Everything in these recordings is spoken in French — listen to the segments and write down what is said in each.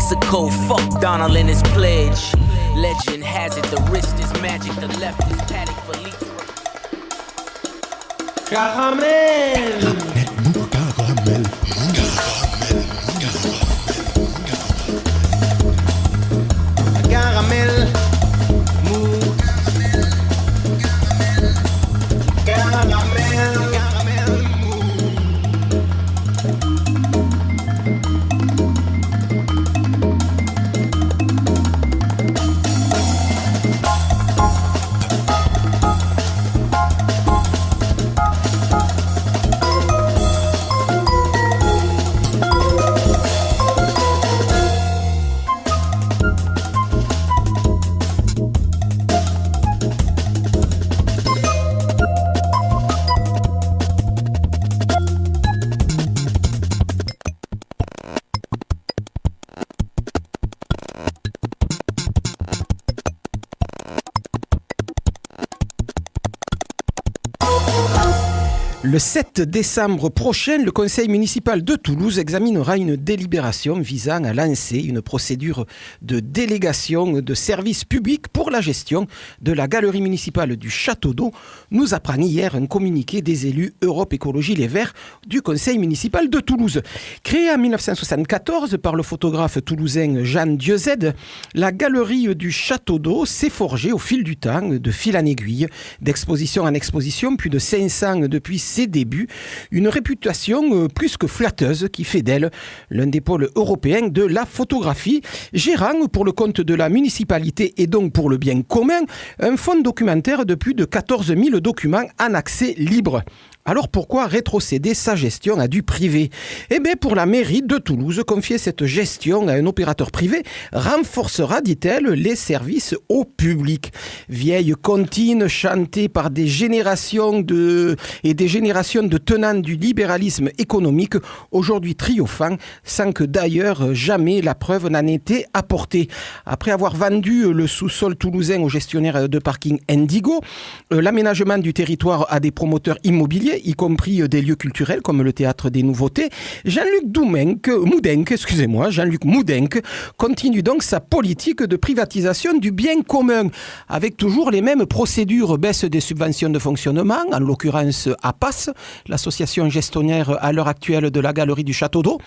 Mexico, fuck Donald and his pledge. Legend has it, the wrist is magic, the left is Paddock for Leeds. Caramel. Caramel. Caramel. Mou. Caramel. Caramel. Le 7 décembre prochain, le conseil municipal de Toulouse examinera une délibération visant à lancer une procédure de délégation de services publics pour la gestion de la galerie municipale du Château d'Eau, nous apprend hier un communiqué des élus Europe Écologie Les Verts du conseil municipal de Toulouse. Créée en 1974 par le photographe toulousain Jean Dieuzède, la galerie du Château d'Eau s'est forgée au fil du temps, de fil en aiguille, d'exposition en exposition, plus de 500 depuis ses débuts, une réputation plus que flatteuse qui fait d'elle l'un des pôles européens de la photographie, gérant pour le compte de la municipalité et donc pour le bien commun, un fonds documentaire de plus de 14 000 documents en accès libre. Alors pourquoi rétrocéder sa gestion à du privé ? Eh bien pour la mairie de Toulouse, confier cette gestion à un opérateur privé renforcera, dit-elle, les services au public. Vieille comptine chantée par des générations de tenants du libéralisme économique, aujourd'hui triomphant, sans que d'ailleurs jamais la preuve n'en était apportée. Après avoir vendu le sous-sol toulousain au gestionnaire de parking Indigo, l'aménagement du territoire à des promoteurs immobiliers, y compris des lieux culturels comme le Théâtre des Nouveautés, Jean-Luc Moudenc continue donc sa politique de privatisation du bien commun, avec toujours les mêmes procédures, baisse des subventions de fonctionnement, en l'occurrence APAS, l'association gestionnaire à l'heure actuelle de la galerie du Château d'Eau.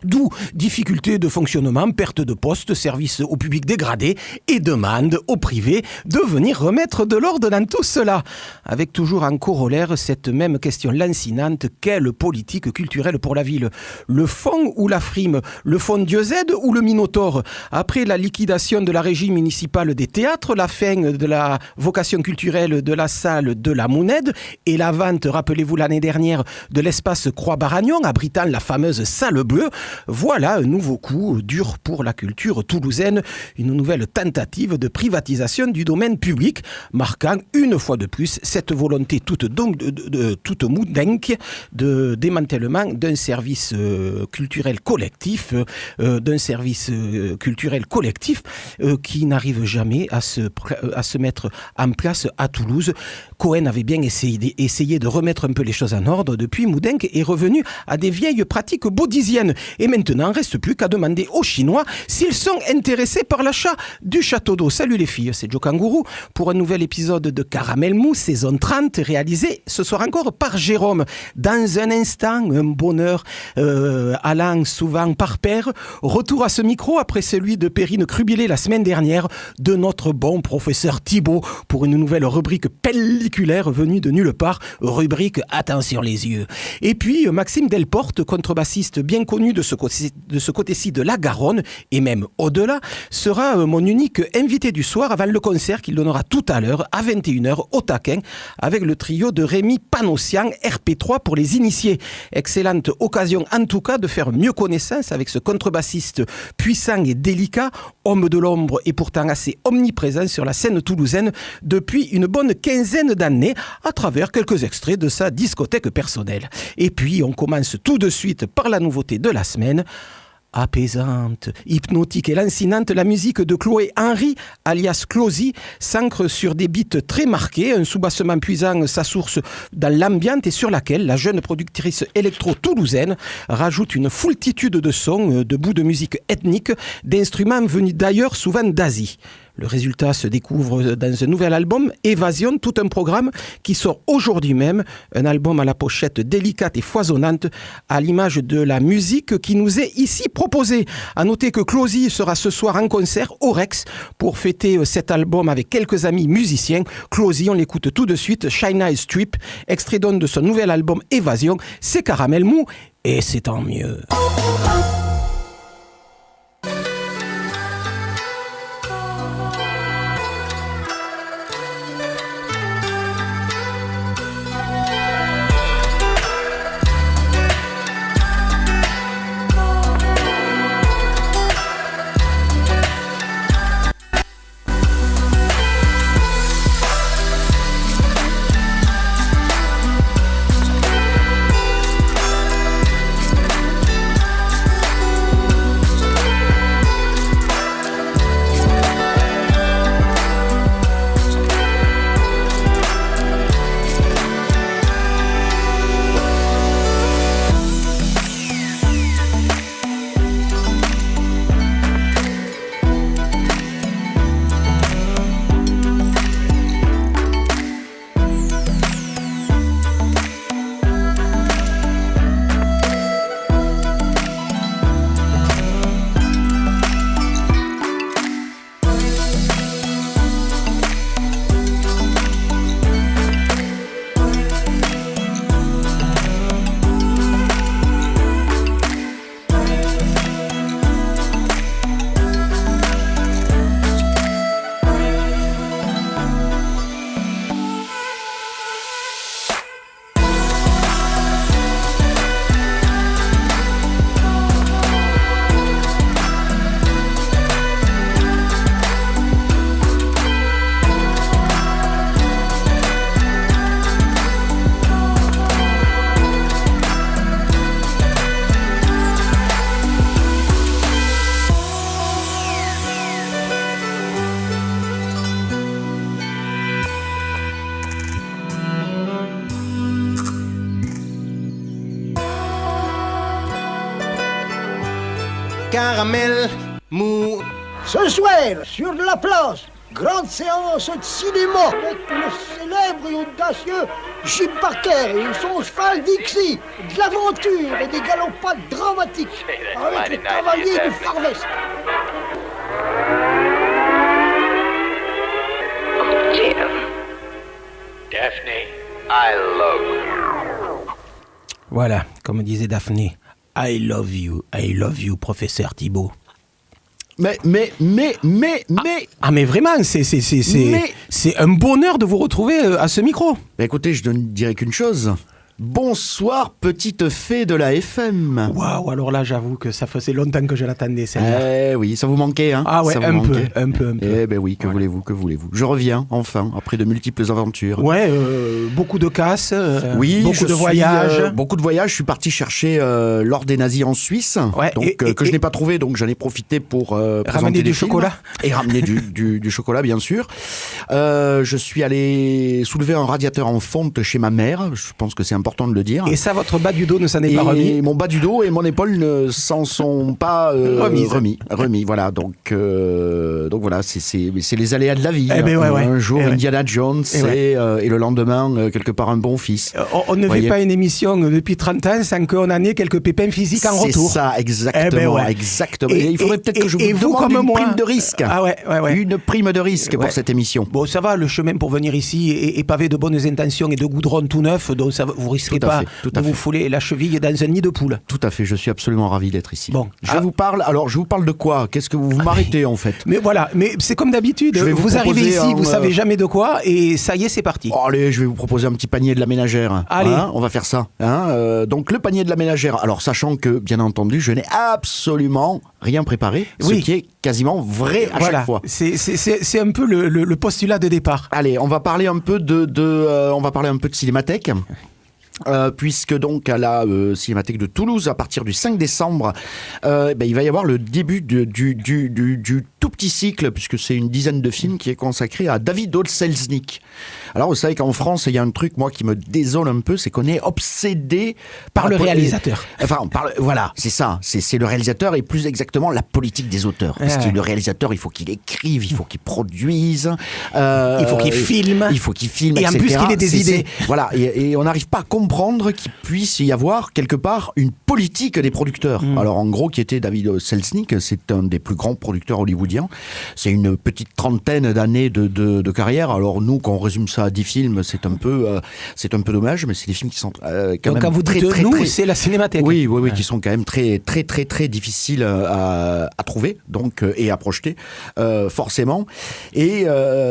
D'où difficultés de fonctionnement, perte de postes, services au public dégradés et demande au privé de venir remettre de l'ordre dans tout cela. Avec toujours en corollaire cette même question lancinante, quelle politique culturelle pour la ville ? Le fonds ou la frime ? Le fonds Dieuzède ou le Minotaure ? Après la liquidation de la régie municipale des théâtres, la fin de la vocation culturelle de la salle de la Mounède et la vente, rappelez-vous l'année dernière, de l'espace Croix-Baragnon abritant la fameuse salle bleue, voilà un nouveau coup dur pour la culture toulousaine, une nouvelle tentative de privatisation du domaine public, marquant une fois de plus cette volonté toute moudenque de démantèlement d'un service culturel collectif, qui n'arrive jamais à se mettre en place à Toulouse. Cohen avait bien essayé de remettre un peu les choses en ordre. Depuis, Moudenc est revenu à des vieilles pratiques baudisiennes. Et maintenant, il ne reste plus qu'à demander aux Chinois s'ils sont intéressés par l'achat du Château d'Eau. Salut les filles, c'est Joe Kangourou pour un nouvel épisode de Caramel Mou, saison 30, réalisé ce soir encore par Jérôme. Dans un instant, un bonheur allant souvent par paire. Retour à ce micro après celui de Perrine Crubilé la semaine dernière, de notre bon professeur Thibaut pour une nouvelle rubrique pelliculaire venue de nulle part, rubrique Attention les yeux. Et puis Maxime Delporte, contrebassiste bien connu de ce côté-ci de la Garonne, et même au-delà, sera mon unique invité du soir avant le concert qu'il donnera tout à l'heure à 21h au Taquin avec le trio de Rémi Panossian, RP3 pour les initiés. Excellente occasion en tout cas de faire mieux connaissance avec ce contrebassiste puissant et délicat, homme de l'ombre et pourtant assez omniprésent sur la scène toulousaine depuis une bonne quinzaine d'années à travers quelques extraits de sa discothèque personnelle. Et puis on commence tout de suite par la nouveauté de la semaine Apaisante, hypnotique et lancinante, la musique de Chloé Henry, alias Closy, s'ancre sur des beats très marqués, un sous-bassement puisant sa source dans l'ambiance et sur laquelle la jeune productrice électro-toulousaine rajoute une foultitude de sons, de bouts de musique ethnique, d'instruments venus d'ailleurs, souvent d'Asie. Le résultat se découvre dans un nouvel album, Évasion, tout un programme qui sort aujourd'hui même, un album à la pochette délicate et foisonnante, à l'image de la musique qui nous est ici proposée. À noter que Closy sera ce soir en concert au Rex pour fêter cet album avec quelques amis musiciens. Closy, on l'écoute tout de suite, Shine Eyes Strip, extrait donc de son nouvel album Évasion, c'est caramel mou et c'est tant mieux. Caramel mou. Ce soir, sur la place, grande séance de cinéma avec le célèbre et audacieux Jim Parker et son cheval Dixie, de l'aventure et des galopades dramatiques avec les cavaliers du Far West. Oh, Jim. Daphne, I love you. Voilà, comme disait Daphné, I love you, professeur Thibault. Mais. Ah mais vraiment, c'est un bonheur de vous retrouver à ce micro. Bah écoutez, je ne dirais qu'une chose. Bonsoir, petite fée de la FM. Waouh, alors là, j'avoue que ça faisait longtemps que je l'attendais, celle-là. Eh oui, ça vous manquait, hein? Ah ouais, ça vous un peu. Eh ben oui, que Voilà. voulez-vous. Je reviens, enfin, après de multiples aventures. Ouais, beaucoup de casses, Oui, beaucoup de voyages. Beaucoup de voyages. Je suis parti chercher l'or des nazis en Suisse, Ouais, donc, que je n'ai pas trouvé, donc j'en ai profité pour présenter Ramener des du films. chocolat. Et ramener du chocolat, bien sûr. Je suis allé soulever un radiateur en fonte chez ma mère, je pense que c'est important de le dire. Et ça, votre bas du dos ne s'en est pas Et remis. mon bas du dos et mon épaule ne s'en sont pas remis. Voilà, donc voilà, c'est les aléas de la vie. Eh ben ouais, Un jour Eh ouais. Indiana Jones Eh et le lendemain quelque part un bon fils. On ne fait Voyez. pas une émission depuis 30 ans sans qu'on en ait quelques pépins physiques en retour. C'est ça, exactement. Eh ben ouais. Exactement. Et- il faudrait peut-être que je et vous vous, demande comme une moi. prime de risque. Ah ouais. Une prime de risque Ouais. pour cette émission. Bon, ça va, le chemin pour venir ici est pavé de bonnes intentions et de goudron tout neuf, donc ça, vous risquez Tout à pas fait, tout de à vous fait. fouler la cheville dans un nid de poule. Tout à fait, je suis absolument ravi d'être ici. Bon. Je vous parle de quoi? Qu'est-ce que vous m'arrêtez en fait? Mais voilà, mais c'est comme d'habitude, Je vais vous arrivez proposer ici, un, vous savez jamais de quoi, et ça y est, c'est parti. Oh, allez, je vais vous proposer un petit panier de la ménagère. Allez. Hein, on va faire ça. Hein, donc le panier de la ménagère. Alors sachant que, bien entendu, je n'ai absolument rien préparé, Oui. ce qui est quasiment vrai à Voilà, chaque fois. c'est un peu le postulat de départ. Allez, on va parler un peu de cinémathèque. puisque donc à la Cinémathèque de Toulouse, à partir du 5 décembre, il va y avoir le début du tout petit cycle, puisque c'est une dizaine de films qui est consacré à David O. Selznick. Alors vous savez qu'en France, il y a un truc, moi, qui me désole un peu, c'est qu'on est obsédé Par le réalisateur. Enfin, voilà, c'est ça. C'est le réalisateur et plus exactement la politique des auteurs. Parce que le réalisateur, il faut qu'il écrive, il faut qu'il produise. Il faut qu'il filme. Il faut qu'il filme, Et etc. en plus qu'il ait des idées. Voilà, et on n'arrive pas à comprendre qu'il puisse y avoir quelque part une politique des producteurs. Alors en gros, qui était David Selznick, c'est un des plus grands producteurs hollywoodiens. C'est une petite trentaine d'années de carrière. Alors nous, quand on résume ça à 10 films, c'est un peu dommage, mais c'est des films qui sont quand même quand vous très, dites très, nous, très... c'est la Cinémathèque. Oui, qui sont quand même très, très, très, très difficiles à trouver, donc et à projeter, forcément. Et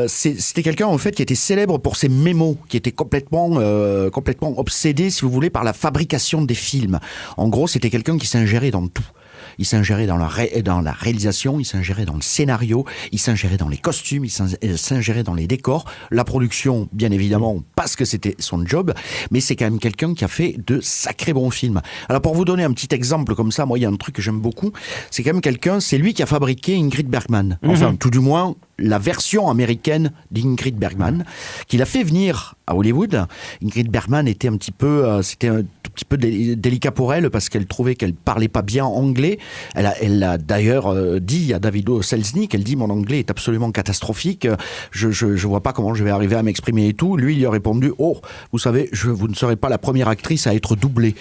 c'était quelqu'un en fait qui était célèbre pour ses mémos, qui était complètement obsédé, si vous voulez, par la fabrication des films. En gros, c'était quelqu'un qui s'ingérait dans tout. Il s'ingérait dans la réalisation, il s'ingérait dans le scénario, il s'ingérait dans les costumes, il s'ingérait dans les décors, la production, bien évidemment, parce que c'était son job, mais c'est quand même quelqu'un qui a fait de sacrés bons films. Alors pour vous donner un petit exemple comme ça, moi il y a un truc que j'aime beaucoup, c'est quand même c'est lui qui a fabriqué Ingrid Bergman. Enfin, tout du moins, la version américaine d'Ingrid Bergman, qu'il a fait venir à Hollywood. Ingrid Bergman était c'était un tout petit peu délicat pour elle parce qu'elle trouvait qu'elle parlait pas bien anglais. Elle a d'ailleurs dit à David O. Selznick, elle dit: mon anglais est absolument catastrophique, je vois pas comment je vais arriver à m'exprimer et tout. Lui, il lui a répondu: oh, vous savez, vous ne serez pas la première actrice à être doublée.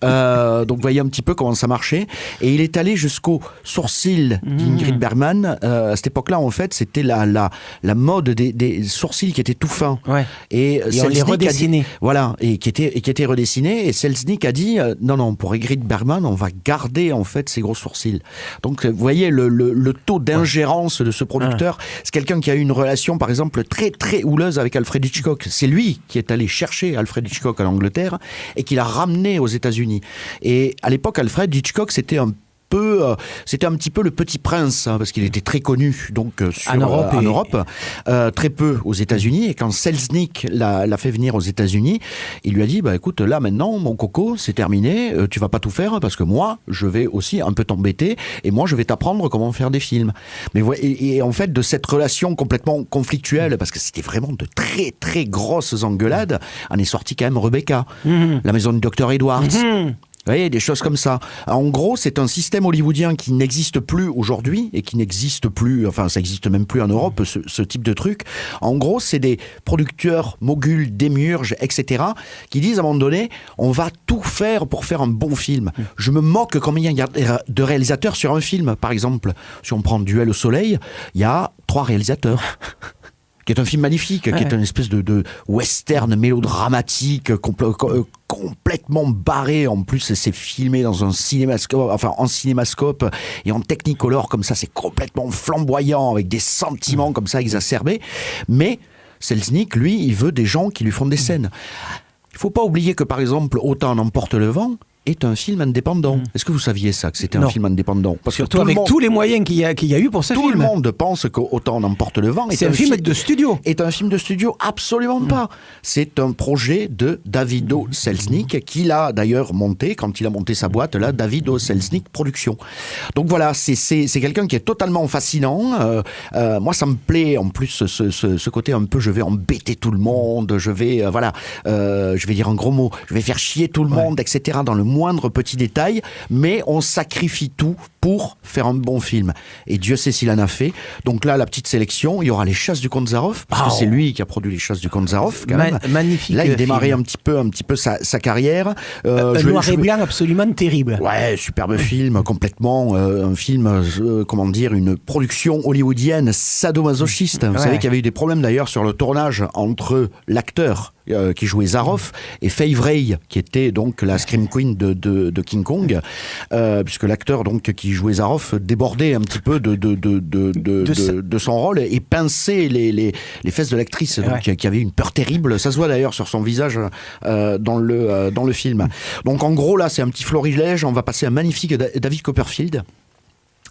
Donc vous voyez un petit peu comment ça marchait. Et il est allé jusqu'au sourcil d'Ingrid Bergman. À cette époque-là, en fait, c'était la mode des sourcils qui étaient tout fins. Ouais. Et on les redessinait. Voilà, et qui étaient redessinés. Et Selznick a dit non, pour Ingrid Bergman, on va garder en fait ces gros sourcils. Donc vous voyez le taux d'ingérence de ce producteur. C'est quelqu'un qui a eu une relation, par exemple, très très houleuse avec Alfred Hitchcock. C'est lui qui est allé chercher Alfred Hitchcock en Angleterre et qui l'a ramené aux États-Unis. Et à l'époque, Alfred Hitchcock, c'était un petit peu le Petit Prince, hein, parce qu'il était très connu donc en Europe, très peu aux États-Unis. Et quand Selznick l'a fait venir aux États-Unis, il lui a dit: écoute, là maintenant, mon coco, c'est terminé, tu vas pas tout faire parce que moi, je vais aussi un peu t'embêter et moi, je vais t'apprendre comment faire des films. Mais et en fait, de cette relation complètement conflictuelle, parce que c'était vraiment de très très grosses engueulades, en est sorti quand même Rebecca, La Maison du Dr Edwards. Vous voyez, des choses comme ça. En gros, c'est un système hollywoodien qui n'existe plus aujourd'hui et qui n'existe plus, enfin, ça n'existe même plus en Europe, ce type de truc. En gros, c'est des producteurs moguls, démiurges, etc., qui disent à un moment donné, on va tout faire pour faire un bon film. Je me moque combien il y a de réalisateurs sur un film. Par exemple, si on prend Duel au soleil, il y a 3 réalisateurs. Qui est un film magnifique, qui est une espèce de western mélodramatique, complètement barré. En plus, c'est filmé dans un cinémascope, enfin en cinémascope et en technicolor comme ça. C'est complètement flamboyant, avec des sentiments comme ça exacerbés. Mais Selznick, lui, il veut des gens qui lui font des scènes. Il faut pas oublier que, par exemple, Autant n'emporte le vent est un film indépendant. Est-ce que vous saviez ça, que c'était un film indépendant? Parce surtout que avec tous les moyens qu'il y a eu pour ce film. Tout le monde pense qu'Autant n'emporte le vent est un film de studio. Est un film de studio, absolument pas. C'est un projet de David O. Selznick qu'il a d'ailleurs monté, quand il a monté sa boîte, là, David O. Selznick Productions. Donc voilà, c'est quelqu'un qui est totalement fascinant. Moi, ça me plaît, en plus, ce côté un peu, je vais embêter tout le monde, je vais dire un gros mot, je vais faire chier tout le monde, etc., dans le moindre petit détail, mais on sacrifie tout pour faire un bon film. Et Dieu sait s'il en a fait. Donc là, la petite sélection, il y aura Les Chasses du Comte Zaroff, parce que c'est lui qui a produit Les Chasses du Comte Zaroff, quand même. Magnifique. Là, il démarrait un petit peu sa carrière. Noir et blanc absolument terrible. Ouais, superbe film, complètement. Un film, une production hollywoodienne sadomasochiste. Vous savez qu'il y avait eu des problèmes d'ailleurs sur le tournage entre l'acteur qui jouait Zaroff et Fay Wray, qui était donc la Scream Queen de King Kong, puisque l'acteur donc qui jouait Zaroff débordait un petit peu de son rôle et pinçait les fesses de l'actrice, donc qui avait une peur terrible. Ça se voit d'ailleurs sur son visage dans le film. Donc en gros là, c'est un petit florilège. On va passer à un magnifique David Copperfield.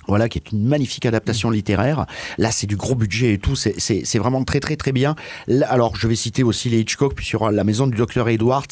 Voilà, qui est une magnifique adaptation littéraire. Là, c'est du gros budget et tout. C'est vraiment très, très, très bien. Là, alors, je vais citer aussi les Hitchcock, puis sur La Maison du Docteur Edwards,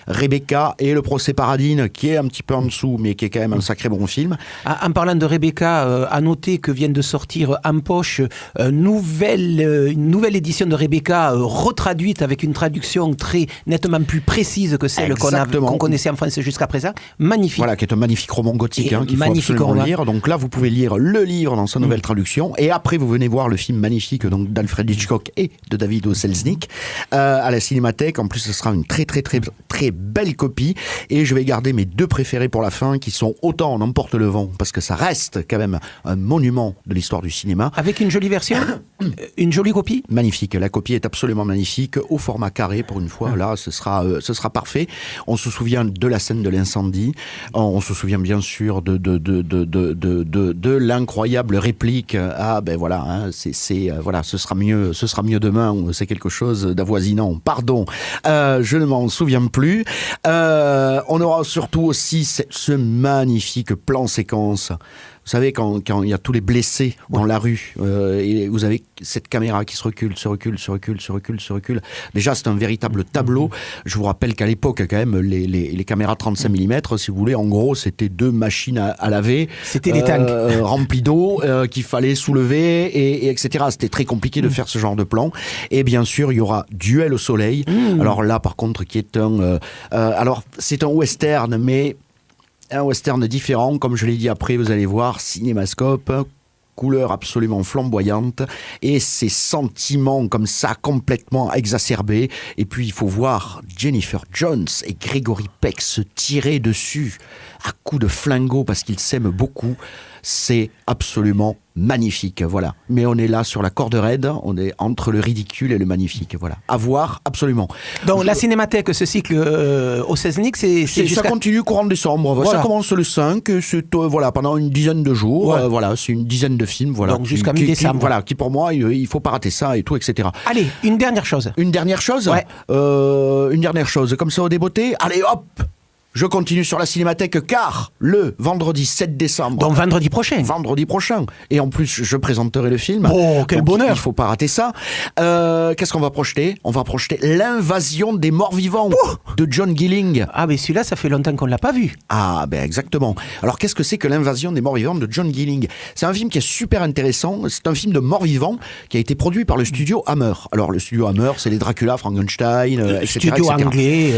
Rebecca et Le Procès Paradine, qui est un petit peu en dessous, mais qui est quand même un sacré bon film. En parlant de Rebecca, à noter que vient de sortir en poche une nouvelle édition de Rebecca retraduite avec une traduction très nettement plus précise que celle qu'on connaissait en France jusqu'à présent. Magnifique. Voilà, qui est un magnifique roman gothique qu'il faut absolument lire. Donc là, vous pouvez lire le livre dans sa nouvelle traduction, et après vous venez voir le film magnifique donc d'Alfred Hitchcock et de David O. Selznick à la Cinémathèque. En plus, ce sera une très très très très belle copie, et je vais garder mes deux préférés pour la fin, qui sont Autant on emporte le vent, parce que ça reste quand même un monument de l'histoire du cinéma. Avec une jolie version, une jolie copie. Magnifique, la copie est absolument magnifique, au format carré pour une fois. Là, ce sera parfait. On se souvient de la scène de l'incendie, on se souvient bien sûr de l'incroyable réplique. Ah ben voilà, hein, voilà, ce sera mieux demain, ou c'est quelque chose d'avoisinant. Pardon, je ne m'en souviens plus. On aura surtout aussi ce magnifique plan séquence. Vous savez, quand il y a tous les blessés dans la rue, et vous avez cette caméra qui se recule. Déjà, c'est un véritable tableau. Je vous rappelle qu'à l'époque, quand même, les caméras 35 mm, si vous voulez, en gros, c'était deux machines à laver. C'était des tanks. Remplis d'eau, qu'il fallait soulever, et etc. C'était très compliqué de faire ce genre de plan. Et bien sûr, il y aura Duel au soleil. Alors là, par contre, qui est alors, c'est un western, mais un western différent, comme je l'ai dit après, vous allez voir, cinémascope, couleur absolument flamboyante, et ces sentiments comme ça complètement exacerbés. Et puis il faut voir Jennifer Jones et Gregory Peck se tirer dessus à coups de flingot parce qu'ils s'aiment beaucoup. C'est absolument magnifique, voilà. Mais on est là sur la corde raide, on est entre le ridicule et le magnifique, voilà. À voir, absolument. Donc la Cinémathèque, ce cycle au Selznick, c'est ça continue courant décembre. Voilà. Ça commence le 5, c'est voilà, pendant une dizaine de jours. Ouais. Voilà, c'est une dizaine de films, voilà. Donc jusqu'à mi-décembre. Voilà, qui pour moi, il faut pas rater ça et tout, etc. Allez, une dernière chose. Une dernière chose. Ouais. Une dernière chose, comme ça au débeauté. Allez, hop. Je continue sur la Cinémathèque, car le vendredi 7 décembre... Donc vendredi prochain. Vendredi prochain. Et en plus, je présenterai le film. Oh, quel bonheur. Il ne faut pas rater ça. Qu'est-ce qu'on va projeter ? On va projeter L'Invasion des morts-vivants de John Gilling. Ah, mais celui-là, ça fait longtemps qu'on ne l'a pas vu. Ah, ben exactement. Alors, qu'est-ce que c'est que L'Invasion des morts-vivants de John Gilling ? C'est un film qui est super intéressant. C'est un film de morts-vivants qui a été produit par le studio Hammer. Alors, le studio Hammer, c'est les Dracula, Frankenstein, etc. Studio anglais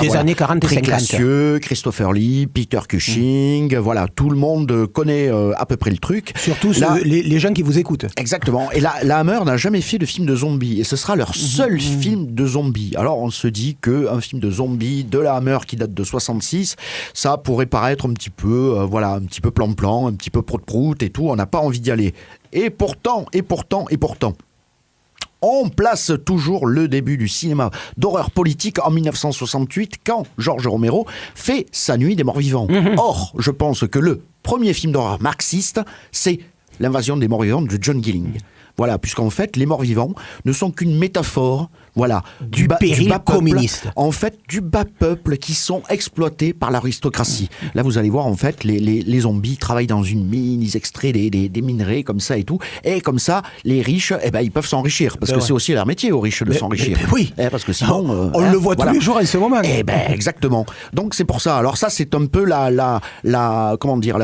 des années 40 et 50. Christopher Lee, Peter Cushing, voilà, tout le monde connaît à peu près le truc. Surtout les gens qui vous écoutent. Exactement. Et la Hammer n'a jamais fait de film de zombies, et ce sera leur seul film de zombies. Alors on se dit qu'un film de zombies de la Hammer qui date de 66, ça pourrait paraître un petit peu, un petit peu plan-plan, un petit peu prout-prout et tout, on n'a pas envie d'y aller. Et pourtant, on place toujours le début du cinéma d'horreur politique en 1968, quand George Romero fait Sa nuit des morts-vivants. Or, je pense que le premier film d'horreur marxiste, c'est L'Invasion des morts-vivants de John Gilling. Voilà, puisqu'en fait, les morts-vivants ne sont qu'une métaphore, voilà, du péril bas peuple, communiste. En fait, du bas peuple qui sont exploités par l'aristocratie. Là, vous allez voir, en fait, les zombies travaillent dans une mine, ils extraient des minerais comme ça et tout. Et comme ça, les riches, ils peuvent s'enrichir. Parce que c'est aussi leur métier aux riches de s'enrichir. Oui. Parce que sinon... on le voit tous les jours en ce moment. Exactement. Donc, c'est pour ça. Alors ça, c'est un peu la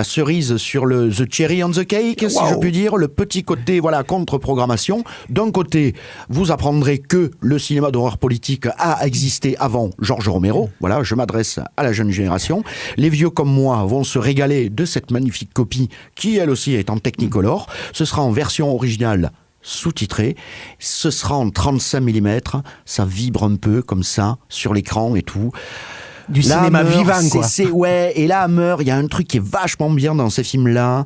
cerise sur the cherry on the cake, si je puis dire. Le petit côté, contre-programmation. D'un côté, vous apprendrez que le cinéma d'horreur politique a existé avant George Romero. Voilà, je m'adresse à la jeune génération. Les vieux comme moi vont se régaler de cette magnifique copie qui, elle aussi, est en Technicolor. Ce sera en version originale sous-titrée. Ce sera en 35 mm. Ça vibre un peu comme ça sur l'écran et tout. Du cinéma vivant, quoi. Et là, Hammer, il y a un truc qui est vachement bien dans ces films-là.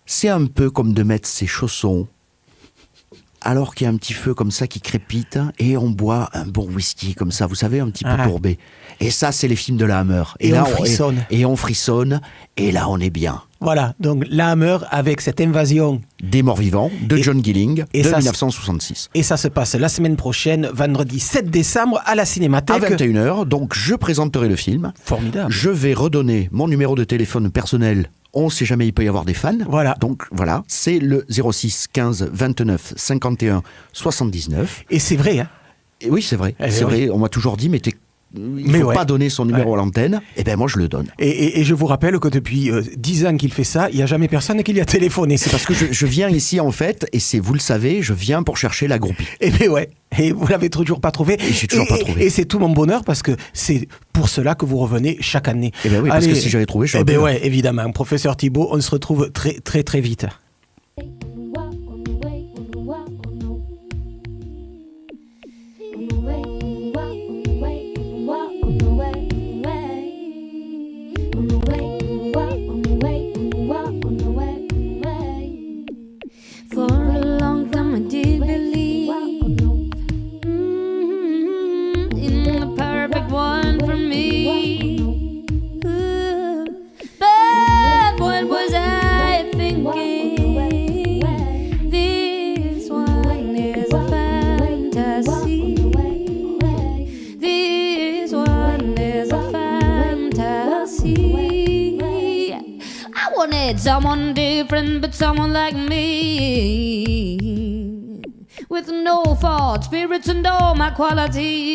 C'est un peu comme de mettre ses chaussons alors qu'il y a un petit feu comme ça qui crépite, et on boit un bon whisky comme ça, vous savez, un petit peu tourbé. Et ça, c'est les films de la Hammer. Et là, on frissonne. Et on frissonne, et là, on est bien. Voilà, donc la Hammer avec cette invasion des morts-vivants de John Gilling de 1966. Et ça se passe la semaine prochaine, vendredi 7 décembre, à la Cinémathèque. À 21h, donc je présenterai le film. Formidable. Je vais redonner mon numéro de téléphone personnel On ne sait jamais, il peut y avoir des fans. Voilà. Donc voilà, c'est le 06 15 29 51 79. Et c'est vrai, hein. Et oui, c'est vrai. Eh C'est oui. vrai. On m'a toujours dit, il ne faut ouais. pas donner son numéro à l'antenne. Eh bien, moi, je le donne. Et je vous rappelle que depuis 10 ans qu'il fait ça, il n'y a jamais personne qui lui a téléphoné. C'est Parce que je viens ici, en fait, et vous le savez, je viens pour chercher la groupie. Et bien ouais, et vous l'avez toujours pas trouvé. Et j'ai toujours pas trouvé. Et c'est tout mon bonheur parce que c'est pour cela que vous revenez chaque année. Eh bien oui, parce que si j'avais trouvé, je Eh serais bien plus ouais, évidemment. Professeur Thibault, on se retrouve très très très vite. For a long time I did believe in the perfect one for me. Ooh. But what was I thinking? This one is a fantasy. This one is a fantasy. I wanted someone different, but someone like me, with no fault, spirits and all my qualities.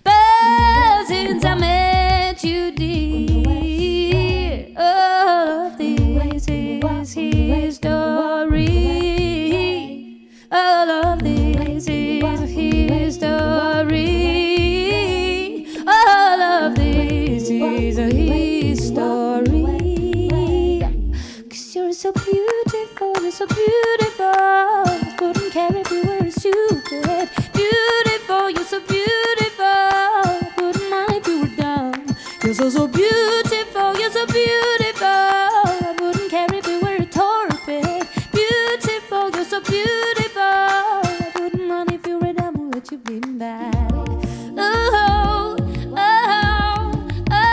But since I met you, dear, all of this is history. All of this is history. All of this is a history. 'Cause you're so beautiful, you're so beautiful. Wouldn't care if you were stupid. Beautiful, you're so beautiful. Wouldn't mind if you were dumb. You're so beautiful, you're so beautiful. I wouldn't care if you were torpid. Beautiful, you're so beautiful. I wouldn't mind if you were dumb or let you be bad. Oh, oh, oh, oh,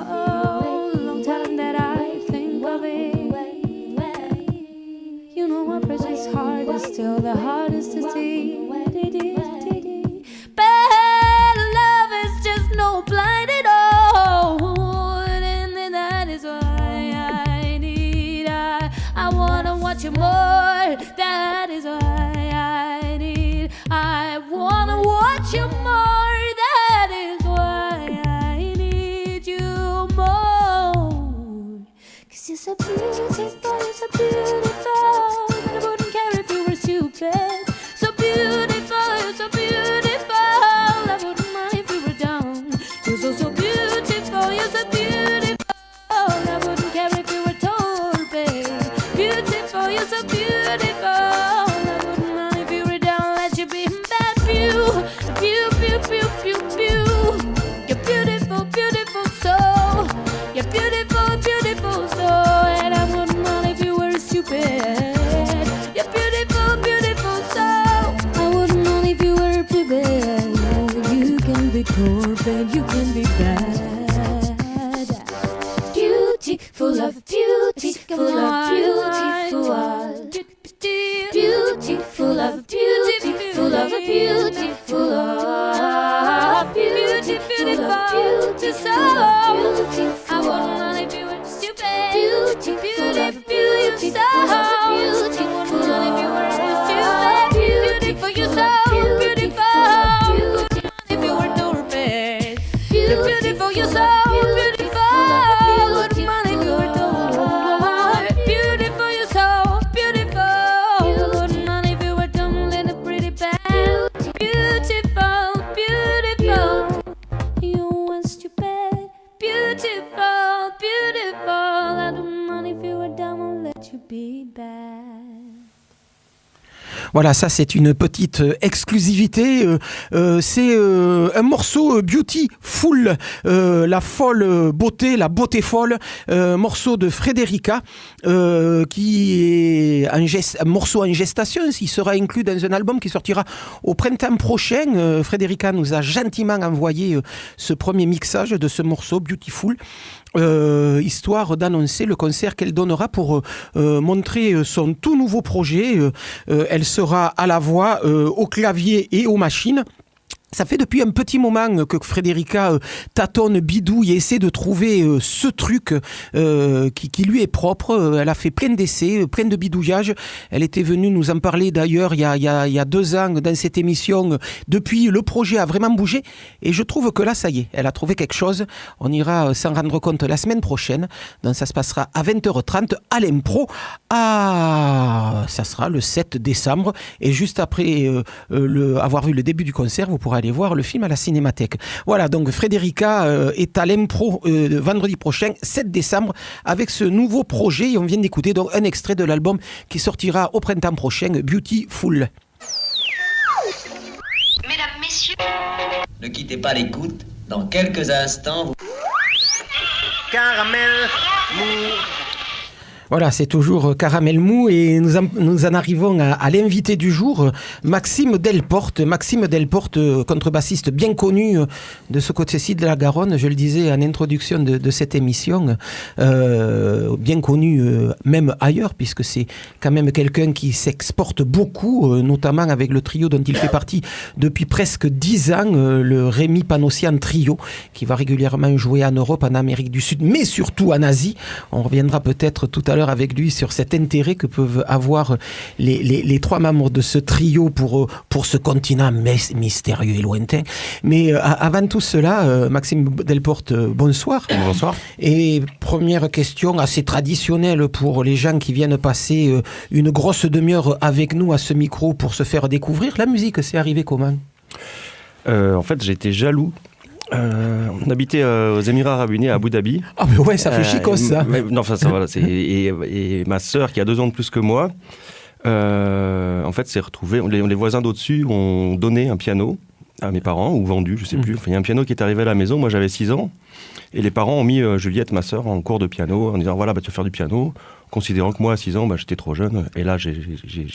oh, long time that I think of it. You know my precious heart is still the hardest to see. But love is just no blind at all. And that is why I need, I wanna watch you more. That is why I need, I wanna watch you more. That is why I need you more. 'Cause you're so beautiful, you're so beautiful. And I wouldn't care if you were stupid. So beautiful, you're so beautiful. I wouldn't mind if you were dumb. You're so beautiful, you're so beautiful. I wouldn't care if you were torpid. Beautiful, you're so beautiful. I wouldn't mind if you were down. Let you be that view. View, view, view, view, view. You're beautiful, beautiful soul. You're beautiful, beautiful soul. And I wouldn't mind if you were stupid. You're beautiful, beautiful soul. I wouldn't mind if you were stupid. You can be torpid, you can be bad. Beauty, full of beauty, full of beautiful. Beauty, full of beauty, full of beauty, full of beauty, beautiful beauty, so I wouldn't mind if you were stupid. Beauty, beauty, beauty, so I wouldn't mind if you were stupid. Beautiful, you're so beautiful. If you were torpid. You're beautiful, you're so beautiful. Wouldn't mind if you were torpid. Beautiful, you're so beautiful. Wouldn't mind if you were dumb, little pretty bad. Beautiful, beautiful. You were stupid. Beautiful, beautiful. I don't mind if you were dumb, I'll let you be bad. Voilà, ça c'est une petite exclusivité. C'est un morceau Beautiful, la folle beauté, la beauté folle, morceau de Frederica, qui est un morceau en gestation. Il sera inclus dans un album qui sortira au printemps prochain. Frederica nous a gentiment envoyé ce premier mixage de ce morceau Beautiful. Histoire d'annoncer le concert qu'elle donnera pour montrer son tout nouveau projet. Elle sera à la voix, au clavier et aux machines. Ça fait depuis un petit moment que Frédérica tâtonne, bidouille et essaie de trouver ce truc qui lui est propre. Elle a fait plein d'essais, plein de bidouillages. Elle était venue nous en parler d'ailleurs il y a 2 ans dans cette émission. Depuis, le projet a vraiment bougé et je trouve que là, ça y est, elle a trouvé quelque chose. On ira s'en rendre compte la semaine prochaine. Donc ça se passera à 20h30 à l'Impro. Ça sera le 7 décembre et juste après avoir vu le début du concert, vous pourrez aller voir le film à la Cinémathèque. Voilà, donc Frédérica est à l'Impro vendredi prochain, 7 décembre, avec ce nouveau projet. Et on vient d'écouter donc un extrait de l'album qui sortira au printemps prochain, Beautiful. Mesdames, messieurs, Ne quittez pas l'écoute. Dans quelques instants, vous... Caramel mou. Voilà, c'est toujours Caramel Mou et nous en arrivons à l'invité du jour, Maxime Delporte. Maxime Delporte, contrebassiste bien connu de ce côté-ci de la Garonne, je le disais en introduction de cette émission, bien connu même ailleurs, puisque c'est quand même quelqu'un qui s'exporte beaucoup, notamment avec le trio dont il fait partie depuis presque 10 ans, le Rémi Panossian Trio, qui va régulièrement jouer en Europe, en Amérique du Sud, mais surtout en Asie. On reviendra peut-être tout à l'heure avec lui sur cet intérêt que peuvent avoir les 3 membres de ce trio pour ce continent mystérieux et lointain. Mais avant tout cela, Maxime Delporte, bonsoir. Bonsoir. Et première question assez traditionnelle pour les gens qui viennent passer une grosse demi-heure avec nous à ce micro pour se faire découvrir. La musique, c'est arrivé comment ? En fait, j'ai été jaloux. On habitait aux Émirats Arabes Unis à Abu Dhabi. Ah mais ouais, ça fait chicos ça. Non, ça voilà. Et ma sœur, qui a 2 ans de plus que moi, en fait, s'est retrouvée. Les voisins d'au-dessus ont donné un piano à mes parents, ou vendu, je sais plus. Enfin, il y a un piano qui est arrivé à la maison. Moi, j'avais 6 ans. Et les parents ont mis Juliette, ma sœur, en cours de piano, en disant voilà, tu vas faire du piano. Considérant que moi, à 6 ans, j'étais trop jeune. Et là, j'ai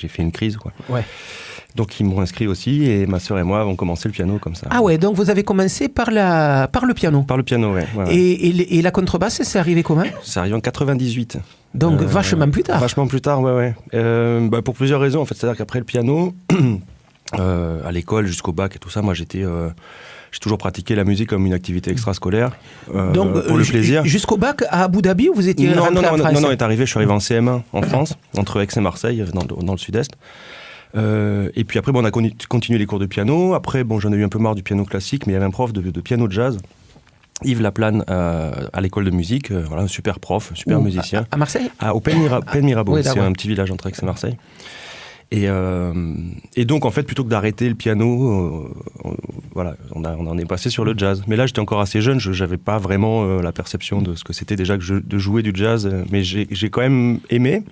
fait une crise, quoi. Ouais. Donc, ils m'ont inscrit aussi, et ma sœur et moi avons commencé le piano comme ça. Ah ouais, donc vous avez commencé par le piano. Par le piano, ouais. Et la contrebasse, c'est arrivé comment ? C'est arrivé en 98. Donc vachement plus tard. Vachement plus tard, ouais. Pour plusieurs raisons, en fait. C'est-à-dire qu'après le piano, à l'école jusqu'au bac et tout ça, moi j'ai toujours pratiqué la musique comme une activité extrascolaire, donc, pour le plaisir. Jusqu'au bac à Abu Dhabi, ou vous étiez rentré en France ? Non, je suis arrivé en CM1 en France, entre Aix et Marseille, dans le sud-est. Et puis après, on a continué les cours de piano. Après, j'en ai eu un peu marre du piano classique, mais il y avait un prof de piano jazz, Yves Laplane, à l'école de musique, un super prof, super musicien. À Marseille ? Au Pen Mirabeau, oui, c'est un petit village entre Aix et Marseille. Et donc, en fait, plutôt que d'arrêter le piano, on en est passé sur le jazz. Mais là, j'étais encore assez jeune, je n'avais pas vraiment la perception de ce que c'était déjà de jouer du jazz, mais j'ai quand même aimé.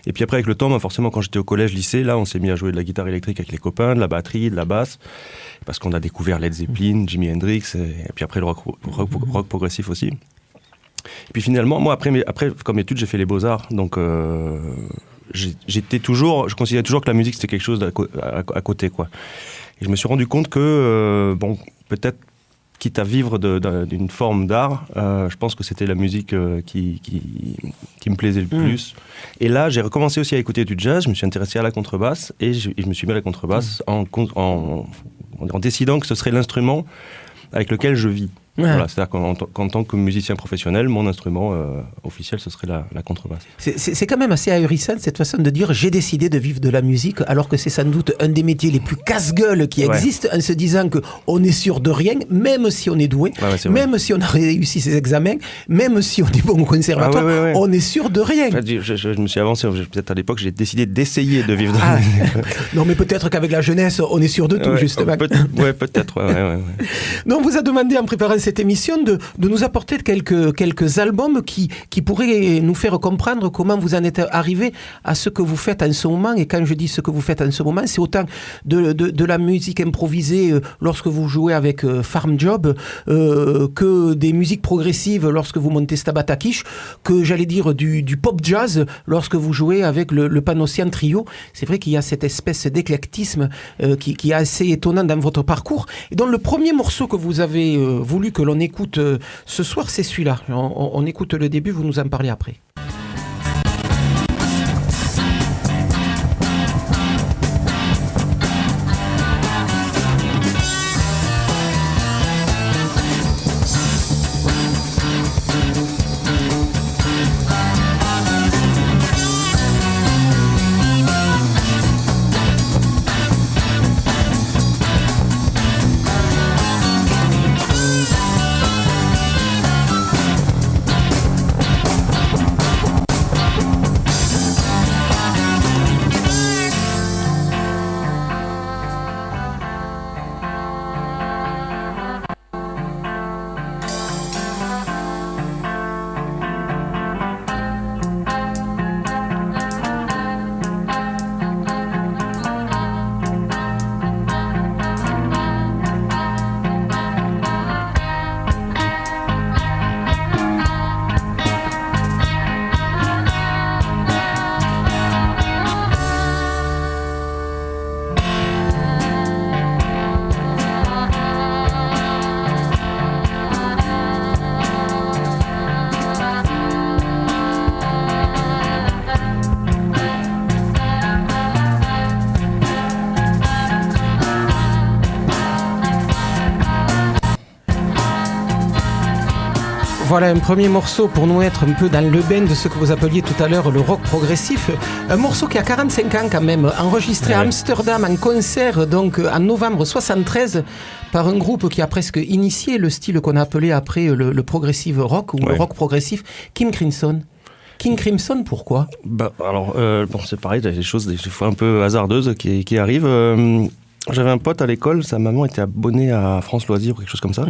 Et puis après, avec le temps, forcément, quand j'étais au collège, lycée, là, on s'est mis à jouer de la guitare électrique avec les copains, de la batterie, de la basse, parce qu'on a découvert Led Zeppelin, Jimi Hendrix, et puis après le rock progressif aussi. Et puis finalement, moi, après comme étude, j'ai fait les Beaux-Arts, donc... je considérais toujours que la musique c'était quelque chose à côté, quoi. Et je me suis rendu compte que peut-être quitte à vivre d'une forme d'art, je pense que c'était la musique qui me plaisait le plus. Et là, j'ai recommencé aussi à écouter du jazz. Je me suis intéressé à la contrebasse et je me suis mis à la contrebasse en décidant que ce serait l'instrument avec lequel je vis. Ouais. Voilà, c'est-à-dire qu'en tant que musicien professionnel, mon instrument officiel, ce serait la contrebasse. C'est quand même assez ahurissant, cette façon de dire « j'ai décidé de vivre de la musique », alors que c'est sans doute un des métiers les plus casse-gueule qui existent, en se disant qu'on est sûr de rien, même si on est doué, même si on a réussi ses examens, même si on est bon au conservatoire, on est sûr de rien. En fait, je me suis avancé, peut-être à l'époque, j'ai décidé d'essayer de vivre de la musique. Non, mais peut-être qu'avec la jeunesse, on est sûr de tout, justement. Peut-être. Donc, on vous a demandé en préparant cette émission de nous apporter quelques albums qui pourraient nous faire comprendre comment vous en êtes arrivé à ce que vous faites en ce moment. Et quand je dis ce que vous faites en ce moment, c'est autant de la musique improvisée lorsque vous jouez avec Farm Job, que des musiques progressives lorsque vous montez Stabat Kish, que j'allais dire du pop jazz lorsque vous jouez avec le Panossian Trio. C'est vrai qu'il y a cette espèce d'éclectisme qui est assez étonnant dans votre parcours. Et donc le premier morceau que vous avez voulu que l'on écoute ce soir, c'est celui-là. On écoute le début, vous nous en parlez après. Voilà un premier morceau pour nous mettre un peu dans le bain de ce que vous appeliez tout à l'heure le rock progressif. Un morceau qui a 45 ans quand même, enregistré à Amsterdam en concert donc en novembre 73 par un groupe qui a presque initié le style qu'on a appelé après le progressive rock ou le rock progressif, King Crimson. King Crimson, pourquoi ? Alors, c'est pareil, il y a des choses des fois un peu hasardeuses qui arrivent. J'avais un pote à l'école, sa maman était abonnée à France Loisirs ou quelque chose comme ça.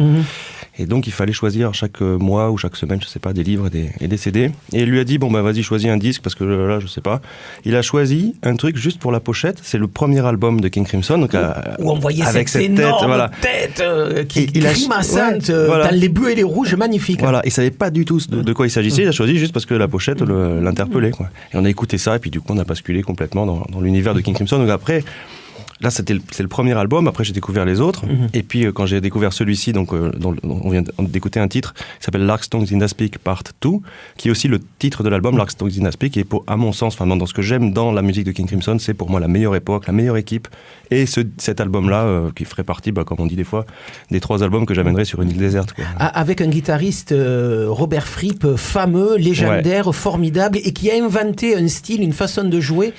Et donc, il fallait choisir chaque mois ou chaque semaine, je sais pas, des livres et des CD. Et il lui a dit, vas-y, choisis un disque, parce que là, je sais pas. Il a choisi un truc juste pour la pochette. C'est le premier album de King Crimson. Donc, où on voyait avec cette énorme tête qui est grimaçante dans les bleus et les rouges, magnifique. Voilà, il savait pas du tout de quoi il s'agissait. Il a choisi juste parce que la pochette l'interpellait, quoi. Et on a écouté ça, et puis du coup, on a basculé complètement dans l'univers de King Crimson. Donc après... Là, c'est le premier album. Après, j'ai découvert les autres. Et puis, quand j'ai découvert celui-ci, donc, on vient d'écouter un titre qui s'appelle Lark Songs in the Speak Part 2, qui est aussi le titre de l'album, Lark Songs in the Speak, et à mon sens, dans ce que j'aime dans la musique de King Crimson, c'est pour moi la meilleure époque, la meilleure équipe. Et cet album-là, qui ferait partie, comme on dit des fois, des 3 albums que j'amènerais sur une île déserte, quoi. Avec un guitariste, Robert Fripp, fameux, légendaire, formidable, et qui a inventé un style, une façon de jouer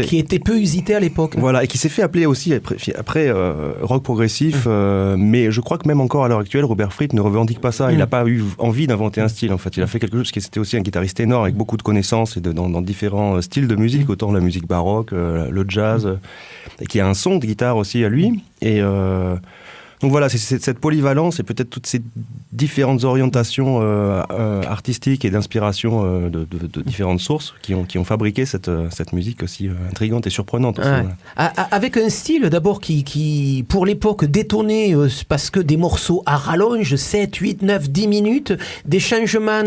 qui était peu usité à l'époque. Voilà, et qui s'est fait appeler aussi après rock progressif, mais je crois que même encore à l'heure actuelle, Robert Fripp ne revendique pas ça. Il n'a pas eu envie d'inventer un style, en fait. Il a fait quelque chose qui était aussi un guitariste ténor avec beaucoup de connaissances et dans différents styles de musique, autant la musique baroque, le jazz, et qui a un son de guitare aussi à lui. Et donc voilà, c'est cette polyvalence et peut-être toutes ces différentes orientations artistiques et d'inspiration de différentes sources qui ont fabriqué cette musique aussi intrigante et surprenante. Aussi, voilà. Avec un style d'abord qui pour l'époque détonnait parce que des morceaux à rallonge, 7, 8, 9, 10 minutes, des changements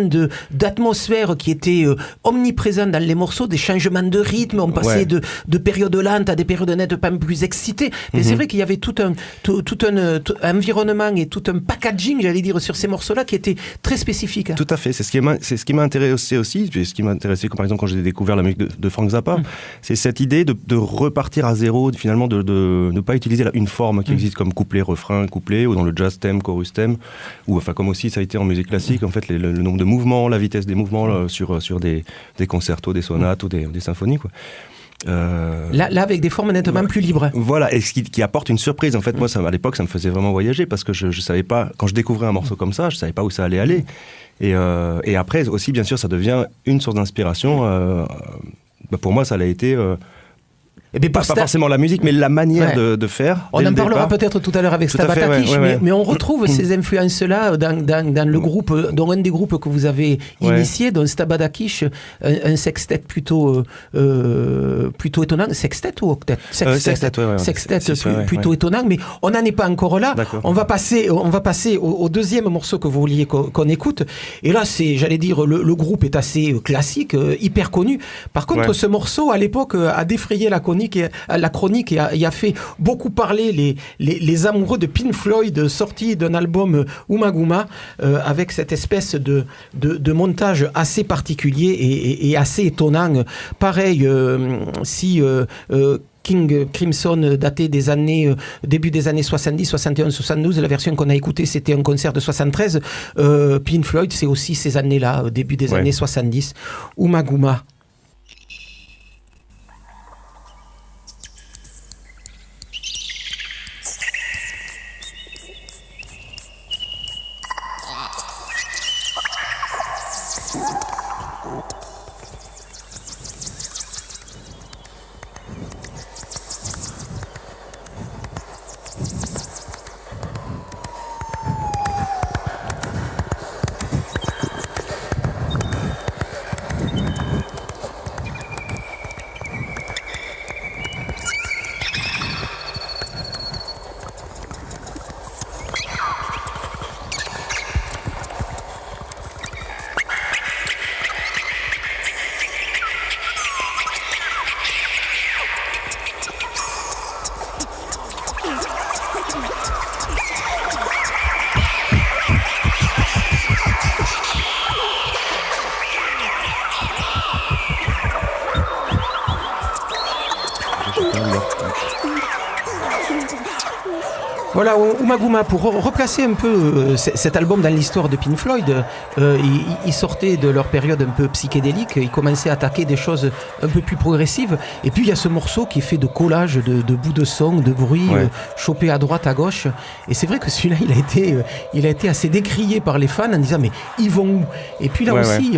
d'atmosphère qui étaient omniprésents dans les morceaux, des changements de rythme, on passait de périodes lentes à des périodes nettement plus excitées. Mais c'est vrai qu'il y avait tout un environnement et tout un packaging, j'allais dire, sur ces morceaux-là qui était très spécifique. Tout à fait, c'est ce qui m'a intéressé aussi, puis ce qui m'a intéressé, par exemple, quand j'ai découvert la musique de Frank Zappa, c'est cette idée de repartir à zéro, finalement, de ne pas utiliser une forme qui existe comme couplet, refrain, couplet, ou dans le jazz thème, chorus thème, ou enfin comme aussi ça a été en musique classique, en fait, le nombre de mouvements, la vitesse des mouvements sur des concertos, des sonates ou des symphonies, quoi. Là, avec des formes nettement plus libres. Voilà, et ce qui apporte une surprise. En fait, moi, à l'époque, ça me faisait vraiment voyager parce que je savais pas, quand je découvrais un morceau comme ça, je savais pas où ça allait aller. Et après, aussi, bien sûr, ça devient une source d'inspiration. Pour moi, ça l'a été... pas forcément la musique, mais la manière de faire. On en parlera peut-être tout à l'heure avec Stabat Akish, mais on retrouve ces influences-là dans le groupe, dans un des groupes que vous avez initié, dans Stabat Akish, un sextet plutôt étonnant. Sextet ou octet ? Sextet plutôt étonnant, mais on n'en est pas encore là. D'accord. On va passer au deuxième morceau que vous vouliez qu'on écoute. Et là, j'allais dire, le groupe est assez classique, hyper connu. Par contre, ce morceau, à l'époque, a défrayé la chronique et a fait beaucoup parler les amoureux de Pink Floyd, sortis d'un album Ummagumma, avec cette espèce de montage assez particulier et assez étonnant. Pareil, si King Crimson datait des années début des années 70, 71, 72. La version qu'on a écoutée, c'était un concert de 73. Pink Floyd, c'est aussi ces années-là, début des années 70. Ummagumma. Voilà, Ummagumma, pour replacer un peu cet album dans l'histoire de Pink Floyd, ils sortaient de leur période un peu psychédélique, ils commençaient à attaquer des choses un peu plus progressives, et puis il y a ce morceau qui est fait de collage, de bouts de son, de bruit, chopés à droite, à gauche, et c'est vrai que celui-là, il a été assez décrié par les fans en disant mais ils vont où ? Et puis là aussi,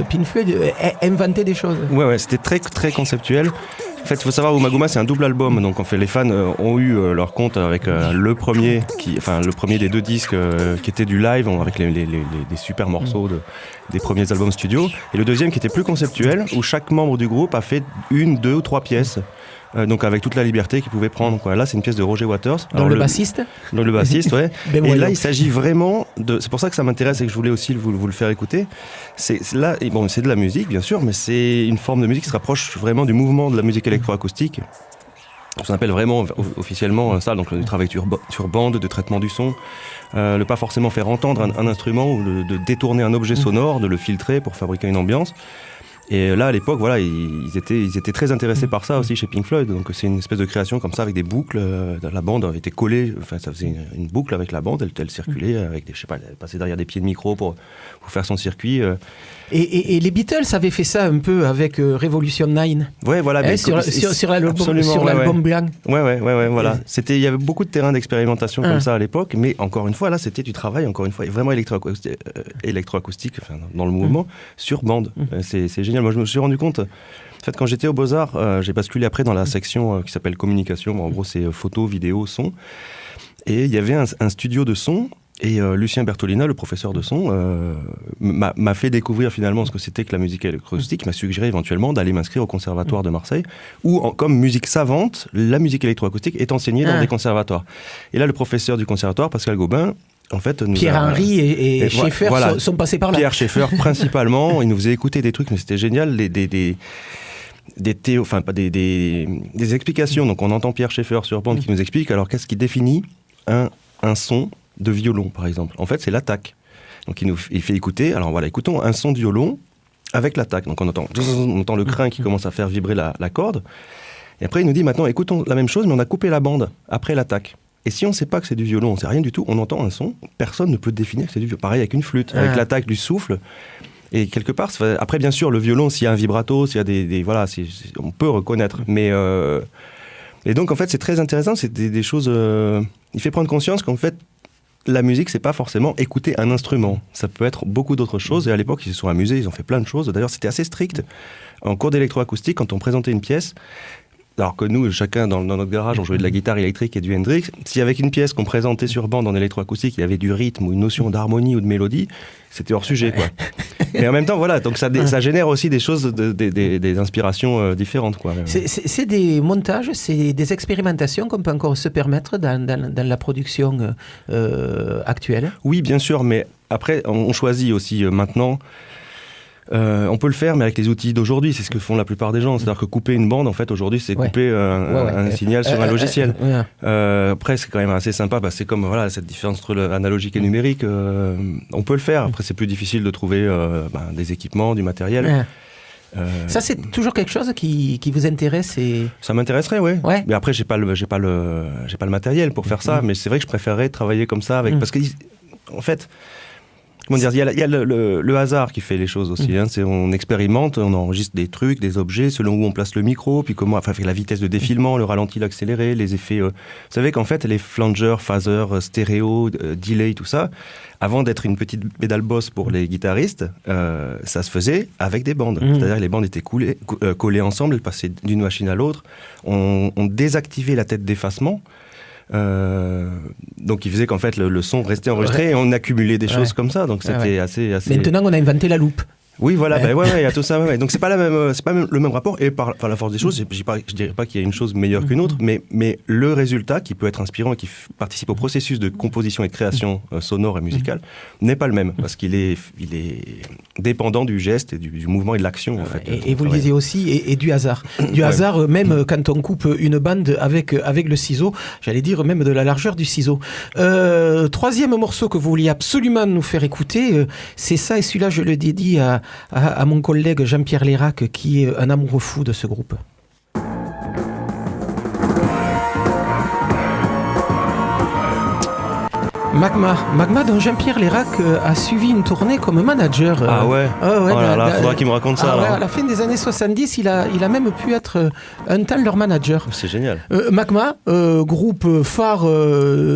Pink Floyd inventait des choses. Ouais, c'était très, très conceptuel. En fait, il faut savoir, Ummagumma, c'est un double album. Donc, en fait, les fans ont eu leur compte avec le premier des 2 disques qui était du live, avec des super morceaux des premiers albums studio. Et le deuxième qui était plus conceptuel, où chaque membre du groupe a fait 1, 2 ou 3 pièces. Donc avec toute la liberté qu'il pouvait prendre, quoi. Là, c'est une pièce de Roger Waters. Dans le bassiste. Dans le bassiste, ouais. Et là, il s'agit vraiment de. C'est pour ça que ça m'intéresse et que je voulais aussi vous le faire écouter. C'est de la musique, bien sûr, mais c'est une forme de musique qui se rapproche vraiment du mouvement de la musique électroacoustique. On appelle vraiment officiellement ça, donc du travail sur bande, de traitement du son, ne pas forcément faire entendre un instrument ou de détourner un objet sonore, de le filtrer pour fabriquer une ambiance. Et là, à l'époque, voilà, ils étaient très intéressés par ça aussi chez Pink Floyd. Donc c'est une espèce de création comme ça avec des boucles. La bande était collée, enfin ça faisait une boucle avec la bande. Elle circulait avec des, je sais pas, elle passait derrière des pieds de micro pour faire son circuit. Et les Beatles avaient fait ça un peu avec Revolution 9. Ouais, voilà. Sur l'album blanc. Ouais, voilà. Il y avait beaucoup de terrains d'expérimentation comme ça à l'époque, mais encore une fois, là, c'était du travail, encore une fois, vraiment électroacoustique, enfin, dans le mouvement, sur bande. C'est génial. Moi, je me suis rendu compte. En fait, quand j'étais au Beaux-Arts, j'ai basculé après dans la section qui s'appelle communication. En gros, c'est photo, vidéo, son. Et il y avait un studio de son. Et Lucien Bertolina, le professeur de son, m'a fait découvrir finalement ce que c'était que la musique électroacoustique, m'a suggéré éventuellement d'aller m'inscrire au conservatoire de Marseille, où comme musique savante, la musique électroacoustique est enseignée dans des conservatoires. Et là, le professeur du conservatoire, Pascal Gobin, en fait, Pierre-Henry et Schaeffer sont passés par là. Pierre Schaeffer principalement, il nous faisait écouter des trucs, mais c'était génial, des explications. Donc on entend Pierre Schaeffer sur bande qui nous explique, alors qu'est-ce qui définit un son de violon, par exemple. En fait, c'est l'attaque. Donc, il fait écouter. Alors, voilà, écoutons un son de violon avec l'attaque. Donc, on entend le crin qui commence à faire vibrer la corde. Et après, il nous dit, maintenant, écoutons la même chose, mais on a coupé la bande après l'attaque. Et si on ne sait pas que c'est du violon, on ne sait rien du tout, on entend un son, personne ne peut définir que c'est du violon. Pareil avec une flûte, avec l'attaque du souffle. Et quelque part, après, bien sûr, le violon, s'il y a un vibrato, s'il y a on peut reconnaître. Mais... Et donc, en fait, c'est très intéressant. C'est des choses... Il fait prendre conscience qu'en fait, la musique, c'est pas forcément écouter un instrument. Ça peut être beaucoup d'autres choses. Et à l'époque, ils se sont amusés, ils ont fait plein de choses. D'ailleurs, c'était assez strict. En cours d'électroacoustique, quand on présentait une pièce, alors que nous, chacun dans notre garage, on jouait de la guitare électrique et du Hendrix, si avec une pièce qu'on présentait sur bande en électroacoustique, il y avait du rythme ou une notion d'harmonie ou de mélodie, c'était hors sujet, quoi. Mais en même temps, voilà, donc ça génère aussi des choses, des inspirations différentes, quoi. C'est des montages, c'est des expérimentations qu'on peut encore se permettre dans la production actuelle. Oui, bien sûr, mais après, on choisit aussi maintenant. On peut le faire, mais avec les outils d'aujourd'hui, c'est ce que font la plupart des gens. C'est-à-dire que couper une bande, en fait, aujourd'hui, c'est couper un signal sur un logiciel. Après, c'est quand même assez sympa. C'est comme cette différence entre l'analogique et numérique. On peut le faire. Après, c'est plus difficile de trouver des équipements, du matériel. Ça, c'est toujours quelque chose qui vous intéresse Ça m'intéresserait, oui. Mais après, j'ai pas le matériel pour faire ça. Mais c'est vrai que je préférerais travailler comme ça avec. Parce que, en fait. Comment dire, il y a le hasard qui fait les choses aussi. On expérimente, on enregistre des trucs, des objets, selon où on place le micro, puis la vitesse de défilement, le ralenti, l'accéléré, les effets. Vous savez qu'en fait, les flangers, phasers, stéréo, delay, tout ça, avant d'être une petite pédale boss pour les guitaristes, ça se faisait avec des bandes. C'est-à-dire que les bandes étaient collées ensemble, elles passaient d'une machine à l'autre. On désactivait la tête d'effacement. Donc il faisait qu'en fait le son restait enregistré et on accumulait des choses comme ça, donc c'était assez... Maintenant on a inventé la loupe. Oui, voilà, il y a tout ça. Donc c'est pas le même rapport. Et par la force des choses, je dirais pas qu'il y a une chose meilleure qu'une autre, mais le résultat qui peut être inspirant et qui participe au processus de composition et de création sonore et musicale n'est pas le même, parce qu'il est dépendant du geste et du mouvement et de l'action. En fait, et vous le disiez aussi, et du hasard. Du hasard, même quand on coupe une bande avec le ciseau, j'allais dire même de la largeur du ciseau. Troisième morceau que vous vouliez absolument nous faire écouter, c'est ça, et celui-là je le dédie à mon collègue Jean-Pierre Lérac, qui est un amoureux fou de ce groupe. Magma dont Jean-Pierre Lérac a suivi une tournée comme manager. Ah ouais. Oh là là, faudra qu'il me raconte ça. Ouais, à la fin des années 70, il a même pu être un temps leur manager. C'est génial. Magma, groupe phare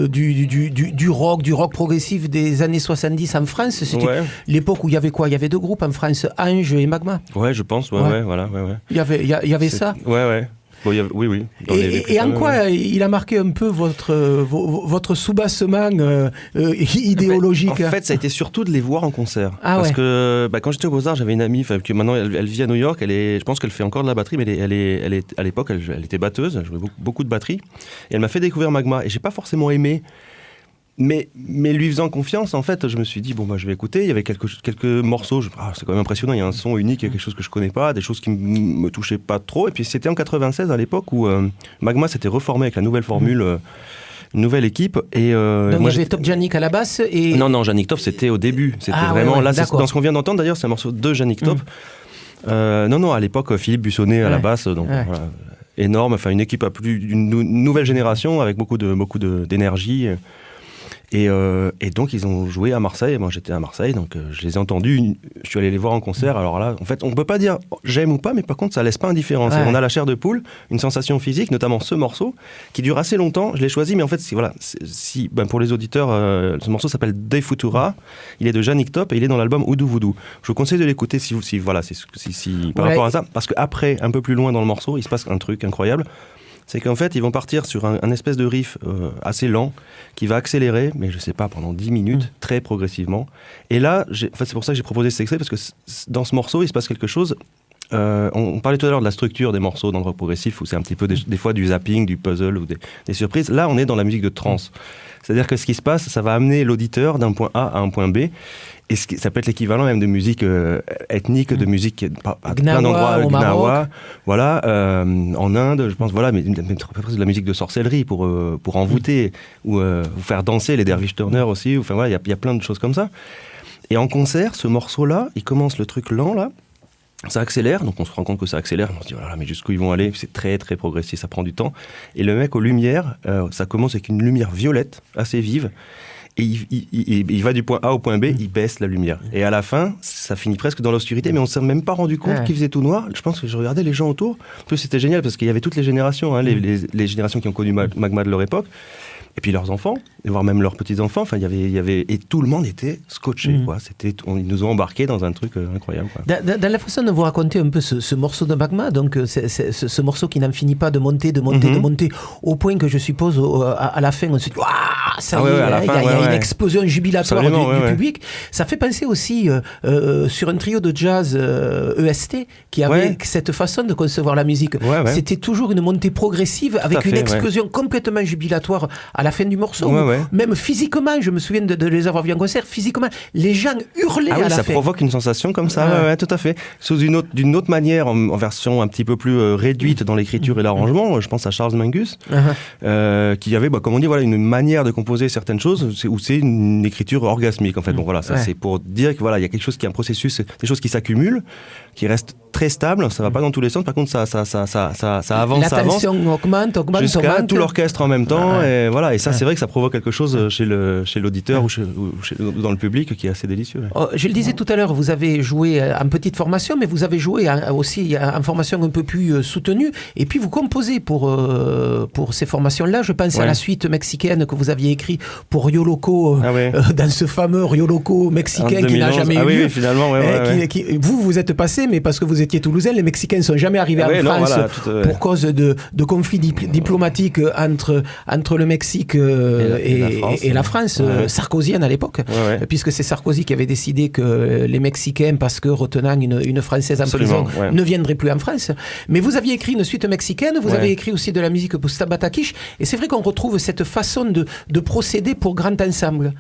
du rock progressif des années 70 en France. C'était l'époque où il y avait quoi ? Il y avait 2 groupes en France, Ange et Magma. Ouais, je pense. Ouais. Voilà. Il y avait ça. Ouais. Bon, oui. Et en quoi il a marqué un peu votre soubassement idéologique? En fait, ça a été surtout de les voir en concert. Parce que quand j'étais au Beaux-Arts, j'avais une amie que maintenant elle vit à New York. Je pense qu'elle fait encore de la batterie, mais à l'époque, elle était batteuse. Elle jouait beaucoup de batterie. Et elle m'a fait découvrir Magma. Et j'ai pas forcément aimé. Mais lui faisant confiance, en fait, je me suis dit, je vais écouter. Il y avait quelques morceaux, c'est quand même impressionnant, il y a un son unique, il y a quelque chose que je connais pas, des choses qui me touchaient pas trop. Et puis c'était en 96, à l'époque, où Magma s'était reformé avec la nouvelle formule, une nouvelle équipe. Et, donc moi, il y avait Top Janik à la basse et... Non, Janik Top, c'était au début. C'était vraiment, là, dans ce qu'on vient d'entendre, d'ailleurs, c'est un morceau de Janik Top. Non, à l'époque, Philippe Bussonnet à la basse, donc voilà, énorme, enfin une équipe d'une nouvelle génération, avec beaucoup d'énergie. Et donc ils ont joué à Marseille, moi j'étais à Marseille, donc je les ai entendus, je suis allé les voir en concert. Alors là, en fait, on ne peut pas dire j'aime ou pas, mais par contre ça laisse pas indifférent. On a la chair de poule, une sensation physique, notamment ce morceau, qui dure assez longtemps. Je l'ai choisi, mais en fait, pour les auditeurs, ce morceau s'appelle De Futura, il est de Janik Top et il est dans l'album Oudou Voodoo. Je vous conseille de l'écouter par rapport à ça, parce qu'après, un peu plus loin dans le morceau, il se passe un truc incroyable. C'est qu'en fait, ils vont partir sur un espèce de riff assez lent, qui va accélérer, mais je sais pas, pendant 10 minutes, très progressivement. Et là, c'est pour ça que j'ai proposé cet extrait, parce que dans ce morceau, il se passe quelque chose. On parlait tout à l'heure de la structure des morceaux dans le rock progressif, où c'est un petit peu des fois du zapping, du puzzle ou des surprises. Là, on est dans la musique de trance. C'est-à-dire que ce qui se passe, ça va amener l'auditeur d'un point A à un point B. Et ça peut être l'équivalent même de musique ethnique, de musique à plein d'endroits, au Gnawa, voilà, en Inde, je pense, voilà, mais même de la musique de sorcellerie pour envoûter ou faire danser les Dervish Turner aussi. Enfin voilà, il y a plein de choses comme ça. Et en concert, ce morceau-là, il commence le truc lent là. Ça accélère, donc on se rend compte que ça accélère, on se dit, oh là là, mais jusqu'où ils vont aller, c'est très très progressif, ça prend du temps. Et le mec aux lumières, ça commence avec une lumière violette, assez vive, et il va du point A au point B, il baisse la lumière. Et à la fin, ça finit presque dans l'obscurité, mais on ne s'est même pas rendu compte qu'il faisait tout noir. Je pense que je regardais les gens autour, en plus c'était génial, parce qu'il y avait toutes les générations, les générations qui ont connu Magma de leur époque, et puis leurs enfants, et voire même leurs petits-enfants, enfin, il y avait, et tout le monde était scotché, quoi. Ils nous ont embarqués dans un truc incroyable, quoi. Dans la façon de vous raconter un peu ce morceau de Magma, donc ce morceau qui n'en finit pas de monter, au point que je suppose à la fin, on se dit, waouh, ça y est, il y a une explosion jubilatoire du public. Ça fait penser aussi sur un trio de jazz EST qui avait cette façon de concevoir la musique. C'était toujours une montée progressive avec une explosion complètement jubilatoire à la fin du morceau. Même physiquement, je me souviens de les avoir vus en concert, physiquement, les gens hurlaient à la fin. Ça provoque une sensation comme ça, tout à fait. D'une autre manière, en version un petit peu plus réduite dans l'écriture et l'arrangement, je pense à Charles Mingus, qui avait, comme on dit, une manière de composer certaines choses, où c'est une écriture orgasmique, en fait. Donc voilà, ça c'est pour dire que il y a quelque chose qui est un processus, des choses qui s'accumulent, qui restent très stables, ça va pas dans tous les sens, par contre ça avance, la tension augmente jusqu'à tout l'orchestre en même temps, et voilà, et ça c'est vrai que ça provoque quelque chose chez l'auditeur ou dans le public qui est assez délicieux. Je le disais tout à l'heure, vous avez joué en petite formation, mais vous avez joué aussi en formation un peu plus soutenue, et puis vous composez pour ces formations-là. Je pense à la suite mexicaine que vous aviez écrit pour Rio Loco, dans ce fameux Rio Loco mexicain qui n'a jamais eu lieu. Oui, finalement, vous êtes passé, mais parce que vous étiez toulousain, les Mexicains ne sont jamais arrivés en France pour cause de conflits diplomatiques entre le Mexique et la France, sarkozienne à l'époque, puisque c'est Sarkozy qui avait décidé que les Mexicains, parce que retenant une Française en prison, ne viendraient plus en France. Mais vous aviez écrit une suite mexicaine, vous avez écrit aussi de la musique pour Stabat Kish, et c'est vrai qu'on retrouve cette façon de procéder pour grand ensemble.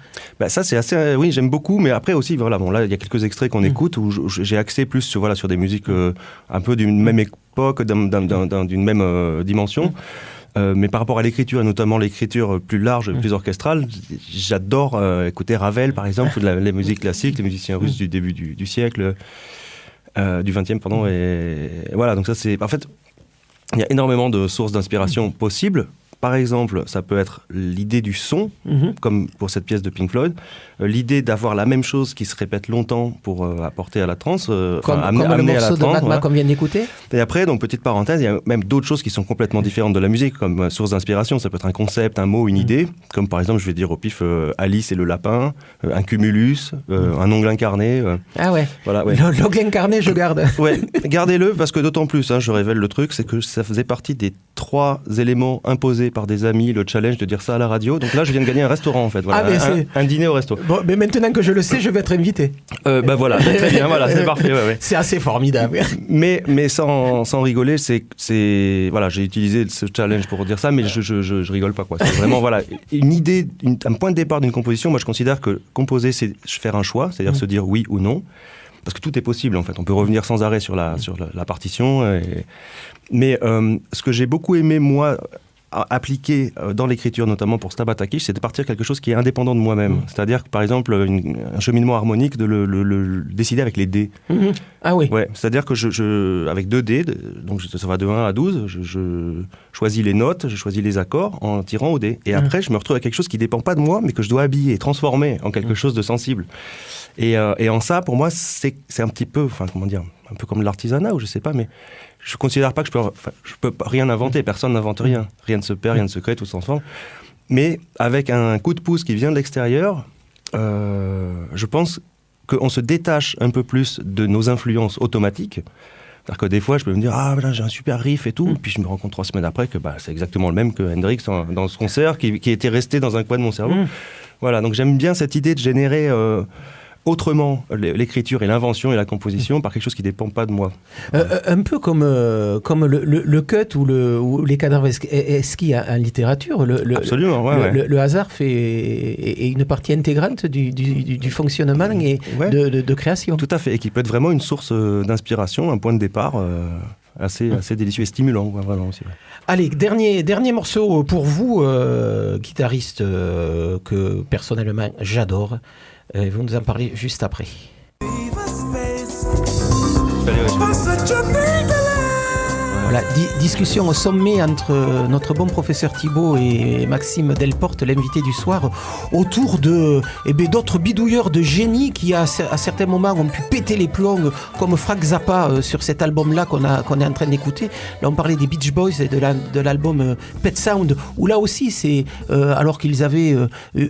Ça c'est assez, j'aime beaucoup, mais après aussi, là il y a quelques extraits qu'on écoute où j'ai axé plus sur des musiques un peu d'une même époque, d'une même dimension. Mais par rapport à l'écriture, et notamment l'écriture plus large, plus orchestrale, j'adore écouter Ravel, par exemple, ou les musiques classiques, les musiciens russes du début du siècle, du 20e, pardon. Et voilà, donc ça c'est... En fait, il y a énormément de sources d'inspiration possibles, par exemple, ça peut être l'idée du son, comme pour cette pièce de Pink Floyd, l'idée d'avoir la même chose qui se répète longtemps pour apporter à la trance, comme amener le à la morceau de trance. Magma qu'on vient d'écouter. Et après, donc petite parenthèse, il y a même d'autres choses qui sont complètement différentes de la musique, comme source d'inspiration. Ça peut être un concept, un mot, une idée, comme par exemple, je vais dire au pif, Alice et le lapin, un cumulus, un ongle incarné. Ah ouais. Voilà, ouais. L'ongle incarné, je garde. Ouais, gardez-le parce que d'autant plus, je révèle le truc, c'est que ça faisait partie des 3 éléments imposés par des amis, le challenge de dire ça à la radio. Donc là, je viens de gagner un restaurant en fait. Voilà, un dîner au resto. Bon, mais maintenant que je le sais, je vais être invité. Voilà, très bien, voilà, c'est parfait. Ouais. C'est assez formidable. Mais sans rigoler, voilà, j'ai utilisé ce challenge pour dire ça, mais je rigole pas quoi. C'est vraiment voilà une idée, un point de départ d'une composition. Moi, je considère que composer, c'est faire un choix, c'est-à-dire se dire oui ou non. Parce que tout est possible en fait, on peut revenir sans arrêt sur la partition. Mais ce que j'ai beaucoup aimé moi appliquer dans l'écriture, notamment pour Stabat Akish, c'est de partir quelque chose qui est indépendant de moi-même. C'est-à-dire que par exemple un cheminement harmonique, de le décider avec les dés. Ah oui. Ouais, c'est-à-dire que avec 2 dés, donc ça va de 1 à 12, je choisis les notes, je choisis les accords en tirant au dé. Et après, je me retrouve avec quelque chose qui ne dépend pas de moi, mais que je dois habiller, transformer en quelque chose de sensible. Et en ça, pour moi, c'est un petit peu, un peu comme l'artisanat, ou je sais pas, mais je considère pas que je peux rien inventer, personne n'invente rien. Rien ne se perd, rien ne se crée, tout se transforme. Mais avec un coup de pouce qui vient de l'extérieur, je pense qu'on se détache un peu plus de nos influences automatiques. C'est-à-dire que des fois, je peux me dire « Ah, voilà, j'ai un super riff et tout », puis je me rends compte 3 semaines après que c'est exactement le même que Hendrix dans ce concert, qui était resté dans un coin de mon cerveau. Voilà, donc j'aime bien cette idée de générer autrement l'écriture et l'invention et la composition par quelque chose qui ne dépend pas de moi. Un peu comme le cut ou les cadavres esquis en littérature. Absolument, le hasard est une partie intégrante du fonctionnement et de création. Tout à fait, et qui peut être vraiment une source d'inspiration, un point de départ assez délicieux et stimulant, vraiment aussi. Allez, dernier morceau pour vous, guitariste que personnellement j'adore. Vous nous en parlez juste après. Voilà, discussion au sommet entre notre bon professeur Thibault et Maxime Delporte, l'invité du soir, autour d'autres bidouilleurs de génie qui à certains moments ont pu péter les plombs, comme Frank Zappa sur cet album-là qu'on est en train d'écouter. Là, on parlait des Beach Boys et de l'album Pet Sound, où là aussi, c'est alors qu'ils avaient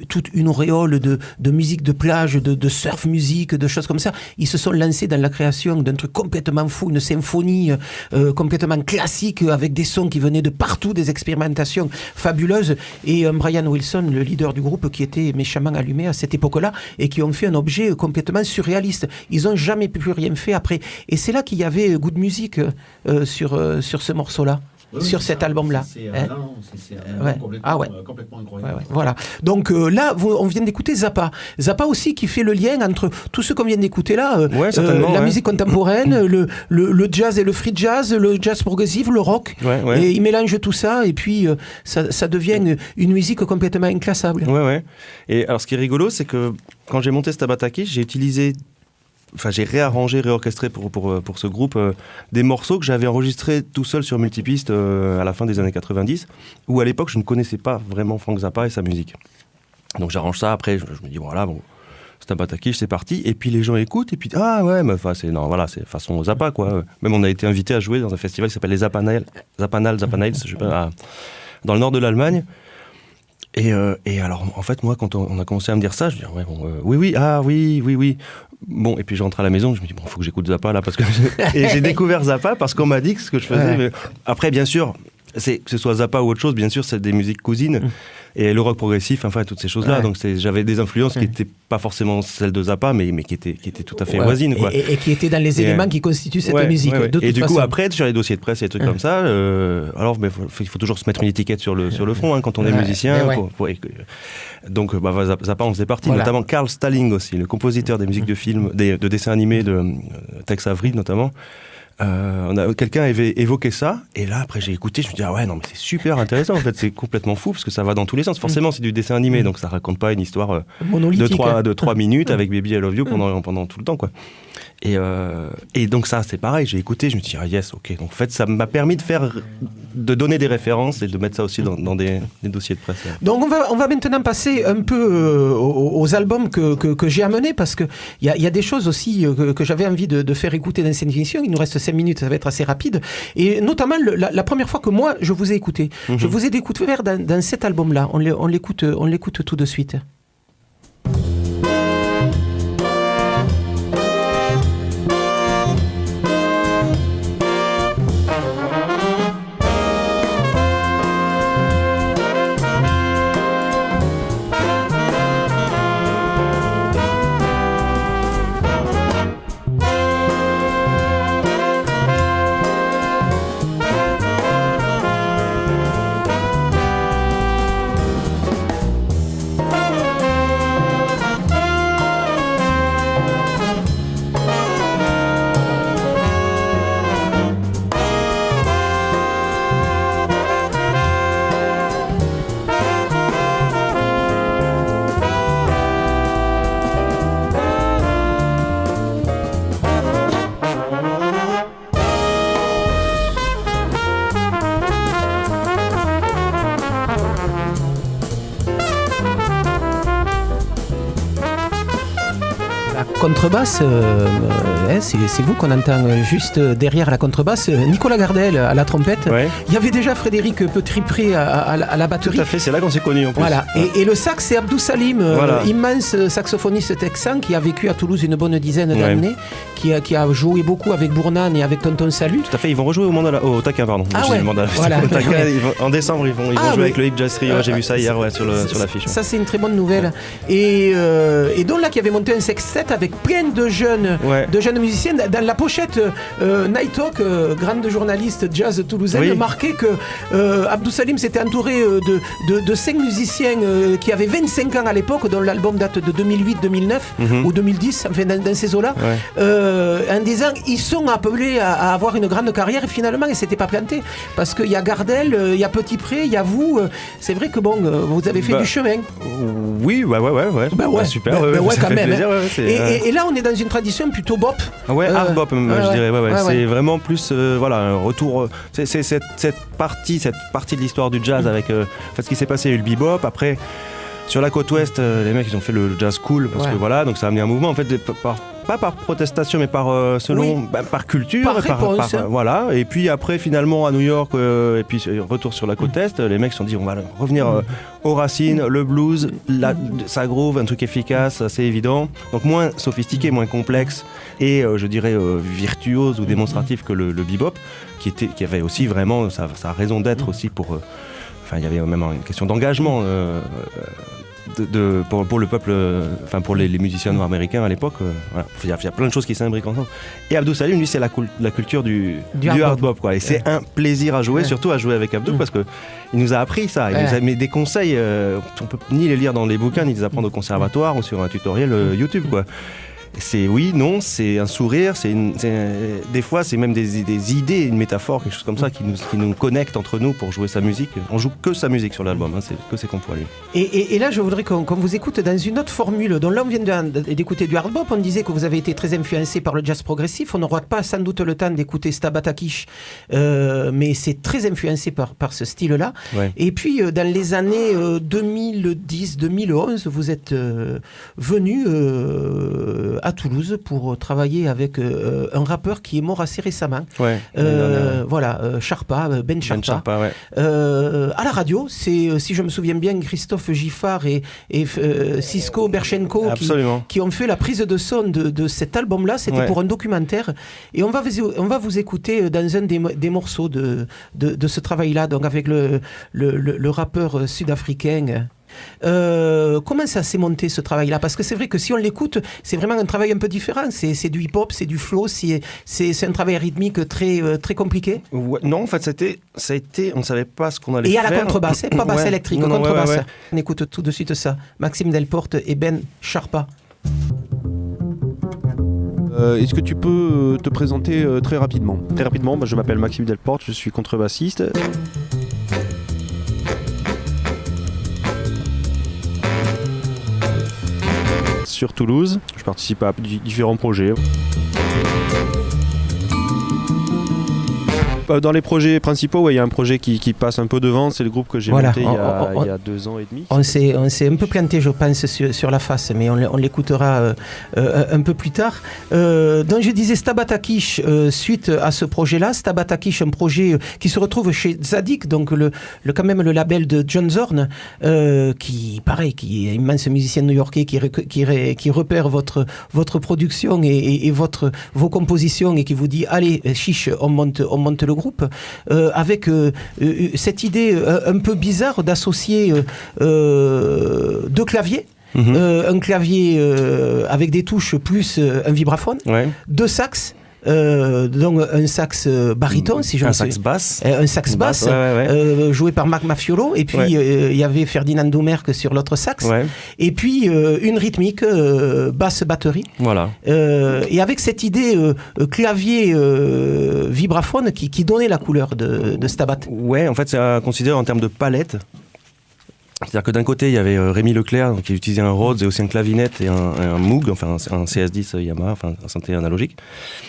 toute une auréole de musique de plage, de surf musique, de choses comme ça, ils se sont lancés dans la création d'un truc complètement fou, une symphonie complètement classique avec des sons qui venaient de partout, des expérimentations fabuleuses, et Brian Wilson, le leader du groupe, qui était méchamment allumé à cette époque-là et qui ont fait un objet complètement surréaliste. Ils n'ont jamais plus rien fait après, et c'est là qu'il y avait Good Music sur ce morceau-là. Sur cet album-là. C'est complètement incroyable. Voilà. Donc là, on vient d'écouter Zappa. Zappa aussi qui fait le lien entre tout ce qu'on vient d'écouter là, la musique contemporaine, le jazz et le free jazz, le jazz progressif, le rock. Et il mélange tout ça et puis ça devient une musique complètement inclassable. Et alors ce qui est rigolo, c'est que quand j'ai monté Stabat Akish, j'ai réarrangé, réorchestré pour ce groupe des morceaux que j'avais enregistrés tout seul sur multipiste à la fin des années 90, où à l'époque je ne connaissais pas vraiment Frank Zappa et sa musique. Donc j'arrange ça, après je me dis voilà, Stabat Akish, c'est parti, et puis les gens écoutent, et puis c'est façon Zappa quoi. Même on a été invité à jouer dans un festival qui s'appelle les Zapanales, je sais pas, dans le nord de l'Allemagne. Et alors, en fait, moi, quand on a commencé à me dire ça, je dis oui. Bon, et puis je rentre à la maison, je me dis, faut que j'écoute Zappa, là, parce que... Et j'ai découvert Zappa parce qu'on m'a dit que ce que je faisais... Mais... Après, bien sûr, que ce soit Zappa ou autre chose, bien sûr, c'est des musiques cousines. Et le rock progressif, enfin, toutes ces choses-là. Donc, j'avais des influences qui n'étaient pas forcélement celles de Zappa, mais qui étaient tout à fait voisines, quoi. Et qui étaient dans les éléments qui constituent cette musique. Et du coup, après, sur les dossiers de presse et des trucs comme ça, alors, il faut toujours se mettre une étiquette sur le front, quand on est musicien. Donc, Zappa en faisait partie, notamment Carl Stalling aussi, le compositeur des musiques de films, de dessins animés de Tex Avery, notamment. Quelqu'un avait évoqué ça, et là après j'ai écouté, je me dis ah ouais non mais c'est super intéressant en fait, c'est complètement fou parce que ça va dans tous les sens. Forcément c'est du dessin animé, donc ça raconte pas une histoire de 3 minutes avec Baby I Love You pendant tout le temps quoi. Et donc ça c'est pareil, j'ai écouté, je me dis ah yes ok, donc en fait ça m'a permis de donner des références et de mettre ça aussi dans des dossiers de presse. Donc on va maintenant passer un peu aux albums que j'ai amenés, parce que il y a des choses aussi que j'avais envie de faire écouter dans cette émission. Il nous reste 5 minutes, ça va être assez rapide, et notamment la première fois que moi je vous ai écouté, je vous ai découvert dans cet album-là. On l'écoute tout de suite. Contrebasse, c'est vous qu'on entend juste derrière la contrebasse. Nicolas Gardel à la trompette. Ouais. Il y avait déjà Frédéric Petit-Pré à la batterie. Tout à fait, c'est là qu'on s'est connus en plus. Voilà. Ouais. Et le sax, c'est Abdou Salim, voilà. Immense saxophoniste texan qui a vécu à Toulouse une bonne dizaine d'années, qui a joué beaucoup avec Bournan et avec Tonton Salut. Tout à fait, ils vont rejouer au Taquin, pardon. Ah ouais. Voilà. Au Taquin, en décembre, ils vont jouer avec le Hip Jazz Trio. J'ai vu ça hier sur l'affiche. Ça, c'est une très bonne nouvelle. Et donc là, qui avait monté un sextet avec plein de jeunes musiciens. Dans la pochette, Night Talk, grande journaliste jazz toulousaine, marquait que Abdou Salim s'était entouré de 5 musiciens qui avaient 25 ans à l'époque, dont l'album date de 2008-2009 ou 2010, enfin dans ces eaux-là, en disant ils sont appelés à avoir une grande carrière, et finalement ils s'étaient pas plantés, parce qu'il y a Gardel, il y a Petit-Pré, il y a vous, c'est vrai que bon, vous avez fait du chemin. Oui, ouais, super. Quand même. Plaisir, et là on est dans une tradition plutôt bop. Hard bop, je dirais. C'est vraiment plus un retour. C'est cette partie de l'histoire du jazz avec ce qui s'est passé, il y a eu le bebop. Après, sur la côte ouest, les mecs ils ont fait le jazz cool parce que donc ça a amené un mouvement en fait pas par protestation mais par par culture, par et puis après finalement à New York et puis retour sur la côte est, les mecs se sont dit on va revenir aux racines, le blues, ça groove, un truc efficace, assez évident, donc moins sophistiqué, moins complexe et je dirais virtuose ou démonstratif que le bebop qui avait aussi vraiment sa raison d'être aussi pour il y avait même une question d'engagement pour le peuple, pour les musiciens noirs américains à l'époque. Il y a plein de choses qui s'imbriquent ensemble. Et Abdou Salim, lui, c'est la culture du hard bop, quoi. Et c'est un plaisir à jouer, surtout à jouer avec Abdou, parce que il nous a appris ça. Il nous a mis des conseils. On peut ni les lire dans les bouquins, ni les apprendre au conservatoire ou sur un tutoriel YouTube, quoi. C'est c'est un sourire, des fois c'est même des idées, une métaphore, quelque chose comme ça qui nous connecte entre nous pour jouer sa musique. On joue que sa musique sur l'album, c'est que ses compos à lui. Et là je voudrais qu'on vous écoute dans une autre formule. Donc là on vient d'écouter du hard bop, on disait que vous avez été très influencé par le jazz progressif, on n'aura pas sans doute le temps d'écouter Stabat Akish, mais c'est très influencé par ce style-là. Et puis dans les années 2010-2011, vous êtes venu à Toulouse pour travailler avec un rappeur qui est mort assez récemment. Sharpa, Ben Sharpa. À la radio, c'est, si je me souviens bien, Christophe Giffard et Cisco Berchenko qui ont fait la prise de son de cet album-là. C'était pour un documentaire. Et on va vous écouter dans un des morceaux de ce travail-là, donc avec le rappeur sud-africain. Comment ça s'est monté ce travail-là? Parce que c'est vrai que si on l'écoute, c'est vraiment un travail un peu différent. C'est du hip-hop, c'est du flow, c'est un travail rythmique très, très compliqué. Non, en fait, ça a été, on ne savait pas ce qu'on allait faire. Et à la contrebasse, pas basse électrique, contrebasse. On écoute tout de suite ça. Maxime Delporte et Ben Sharpa. Est-ce que tu peux te présenter très rapidement ? Très rapidement, je m'appelle Maxime Delporte, je suis contrebassiste. Sur Toulouse, je participe à différents projets. Dans les projets principaux, il y a un projet qui passe un peu devant, c'est le groupe que j'ai monté il y a 2 ans et demi. On s'est un peu planté, je pense, sur la face, mais on l'écoutera un peu plus tard. Donc je disais Stabat Akish, suite à ce projet-là, Stabat Akish, un projet qui se retrouve chez Tzadik, donc quand même le label de John Zorn, qui est immense musicien new-yorkais, qui repère votre production et vos compositions et qui vous dit allez chiche, on monte le groupe, avec cette idée un peu bizarre d'associer 2 claviers. Un clavier avec des touches plus un vibraphone, 2 sax, donc un sax baryton, si je me souviens. Un sax basse, joué par Marc Maffiolo, et puis il y avait Ferdinand Doumerc sur l'autre sax, et puis une rythmique basse batterie. Voilà. Et avec cette idée clavier vibraphone qui donnait la couleur de Stabat. Ouais, en fait, c'est à considérer en termes de palette. C'est-à-dire que d'un côté, il y avait Rémi Leclerc qui utilisait un Rhodes et aussi un clavinette et un Moog, enfin un CS10 Yamaha, enfin un synthé analogique.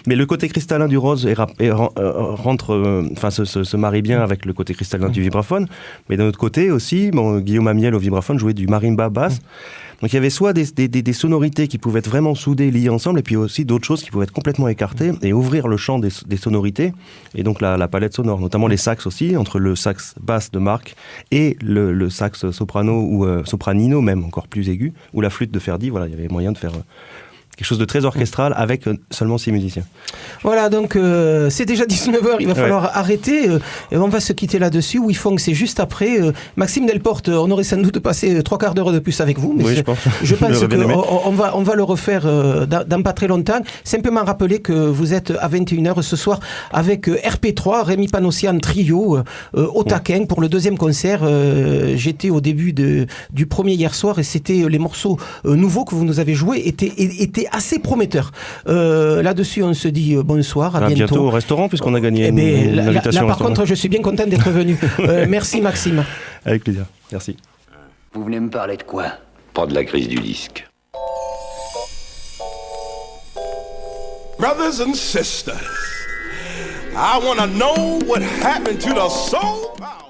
Mais le côté cristallin du Rhodes se marie bien avec le côté cristallin du vibraphone. Mais d'un autre côté aussi, Guillaume Amiel au vibraphone jouait du marimba basse. Donc il y avait soit des sonorités qui pouvaient être vraiment soudées, liées ensemble, et puis aussi d'autres choses qui pouvaient être complètement écartées et ouvrir le champ des sonorités, et donc la palette sonore, notamment les sax aussi, entre le sax basse de Marc et le sax soprano ou sopranino même, encore plus aigu, ou la flûte de Ferdi. Voilà, il y avait moyen de faire quelque chose de très orchestral avec seulement 6 musiciens. Voilà, donc c'est déjà 19h, il va falloir arrêter. On va se quitter là-dessus. WeFunk, c'est juste après. Maxime Delporte, on aurait sans doute passé 3/4 d'heure de plus avec vous. Mais oui, je pense qu'on va le refaire dans pas très longtemps. Simplement rappeler que vous êtes à 21h ce soir avec RP3, Rémi Panossian Trio, au Taquin pour le 2e concert. J'étais au début du premier hier soir et c'était les morceaux nouveaux que vous nous avez joués étaient assez prometteur. Là-dessus, on se dit bonsoir, à bientôt au restaurant, puisqu'on a gagné une invitation. Là, par contre, je suis bien content d'être venu. Merci, Maxime. Avec plaisir. Merci. Vous voulez me parler de quoi ? Pas de la crise du disque. Brothers and sisters, I want to know what happened to the soul power.